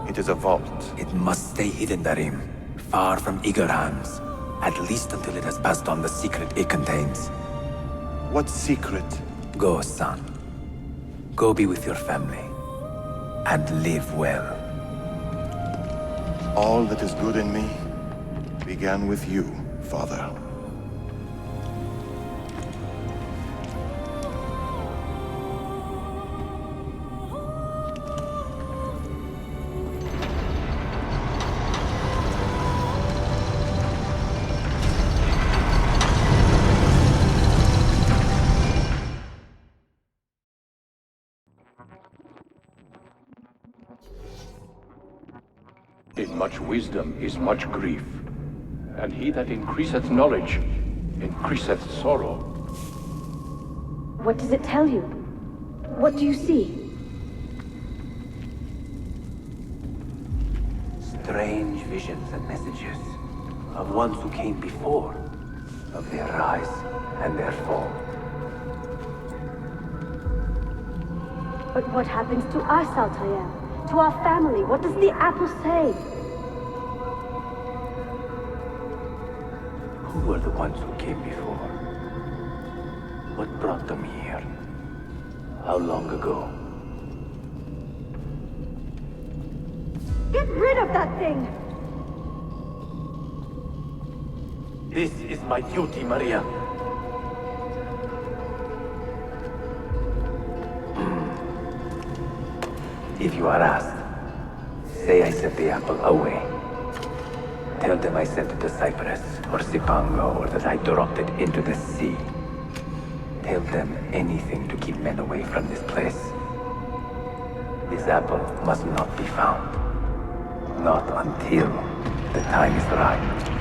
It is a vault. It must stay hidden, Darim. Far from eager hands. At least until it has passed on the secret it contains. What secret? Go, son. Go be with your family. And live well. All that is good in me began with you, Father. In much wisdom is much grief, and he that increaseth knowledge increaseth sorrow. What does it tell you? What do you see? Strange visions and messages of ones who came before, of their rise and their fall. But what happens to us, Altair? To our family? What does the apple say? Who were the ones who came before? What brought them here? How long ago? Get rid of that thing! This is my duty, Maria. If you are asked, say I sent the apple away. Tell them I sent it to Cyprus, or Zipango, or that I dropped it into the sea. Tell them anything to keep men away from this place. This apple must not be found. Not until the time is right.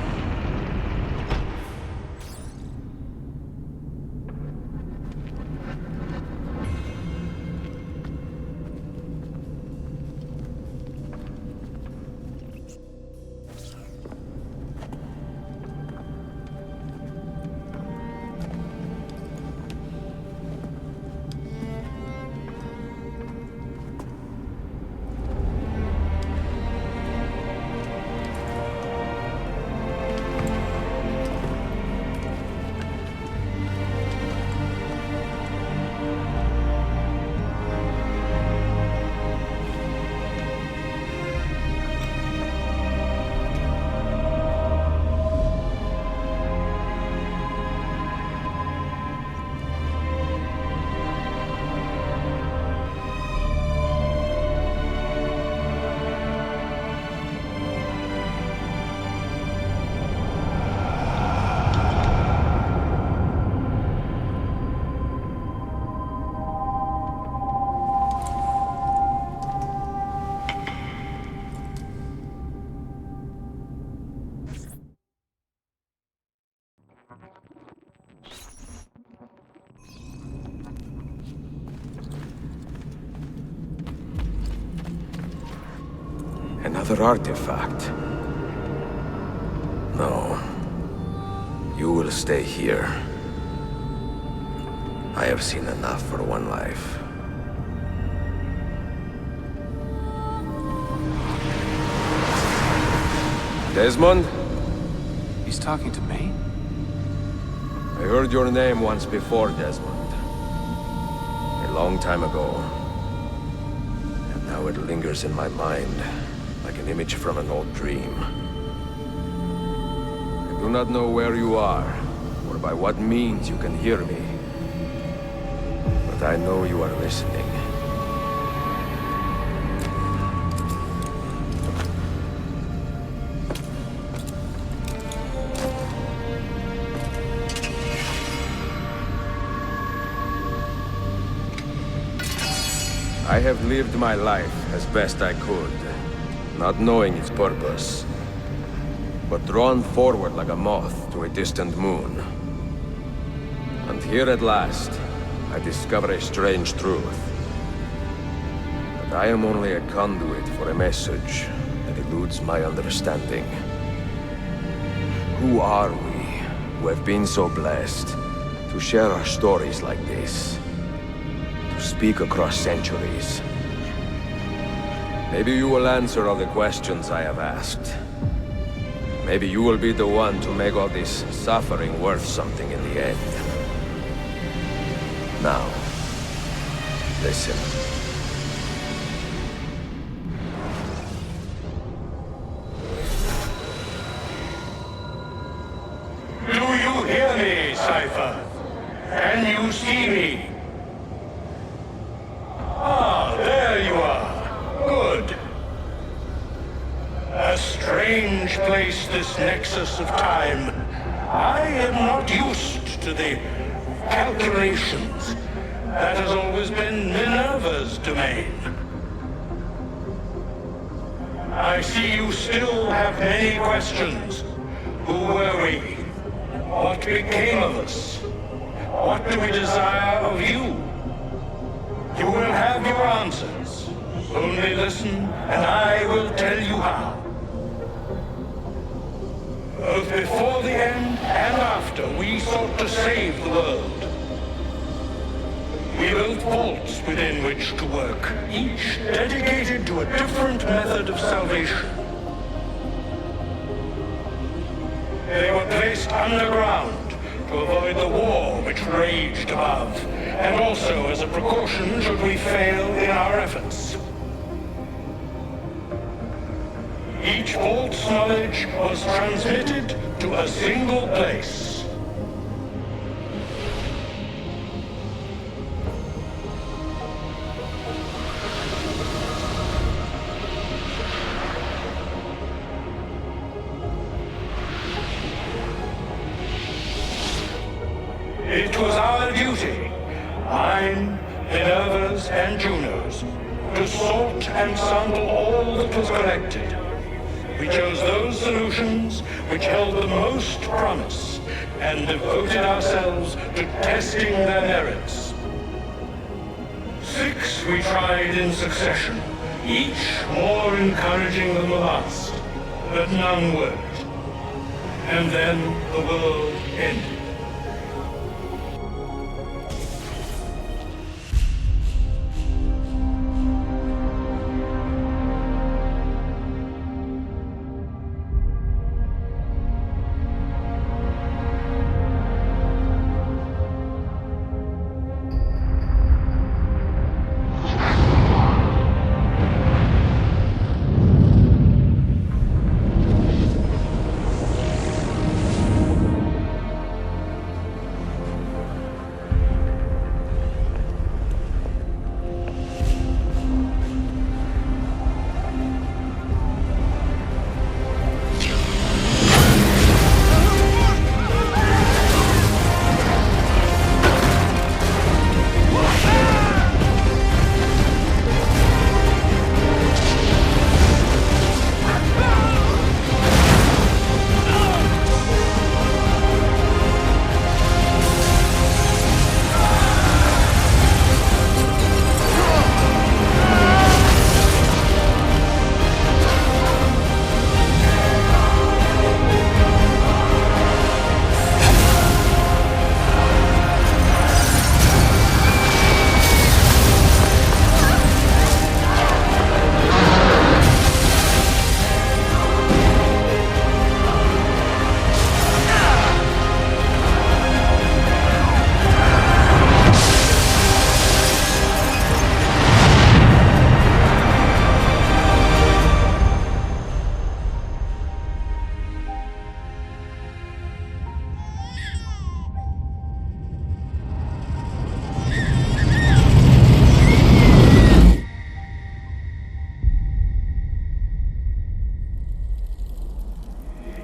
Another artifact. No. You will stay here. I have seen enough for one life. Desmond? He's talking to me? I heard your name once before, Desmond. A long time ago. And now it lingers in my mind, like an image from an old dream. I do not know where you are, or by what means you can hear me. But I know you are listening. I have lived my life as best I could, not knowing its purpose, but drawn forward like a moth to a distant moon. And here at last, I discover a strange truth. That I am only a conduit for a message that eludes my understanding. Who are we, who have been so blessed to share our stories like this? Speak across centuries. Maybe you will answer all the questions I have asked. Maybe you will be the one to make all this suffering worth something in the end. Now, listen. Do you hear me, Cypher? Can you see me? Ah, there you are. Good. A strange place, this nexus of time. I am not used to the calculations. That has always been Minerva's domain. I see you still have many questions. Who were we? What became of us? What do we desire of you? You will have your answers. Only listen, and I will tell you how. Both before the end and after, we sought to save the world. We built vaults within which to work, each dedicated to a different method of salvation. They were placed underground to avoid the war which raged above, and also as a precaution should we fail in our efforts. Each vault's knowledge was transmitted to a single place. It was our duty, mine, Minerva's, and Juno's, to sort and sample all that was collected. We chose those solutions which held the most promise, and devoted ourselves to testing their merits. 6 we tried in succession, each more encouraging than the last, but none worked. And then the world ended.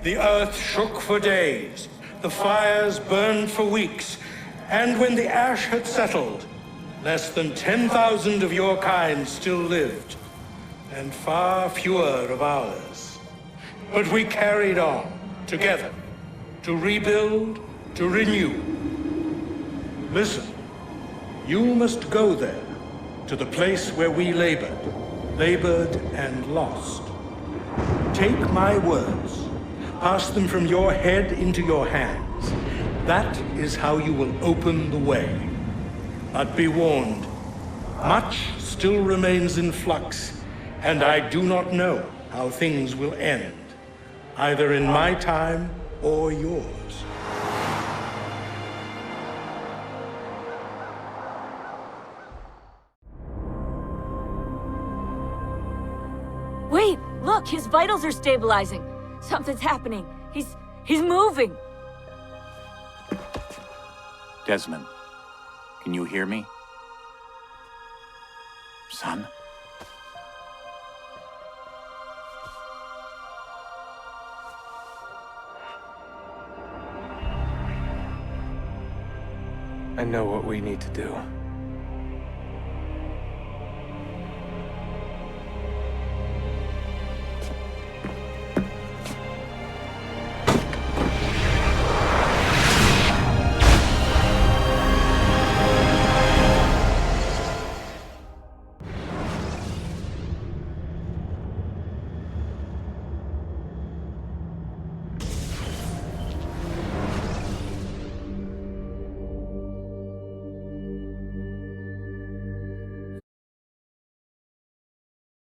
The earth shook for days, the fires burned for weeks, and when the ash had settled, less than 10,000 of your kind still lived, and far fewer of ours. But we carried on, together, to rebuild, to renew. Listen, you must go there, to the place where we labored and lost. Take my words, pass them from your head into your hands. That is how you will open the way. But be warned, much still remains in flux, and I do not know how things will end, either in my time or yours. Wait, look, his vitals are stabilizing. Something's happening. He's moving. Desmond, can you hear me? Son? I know what we need to do.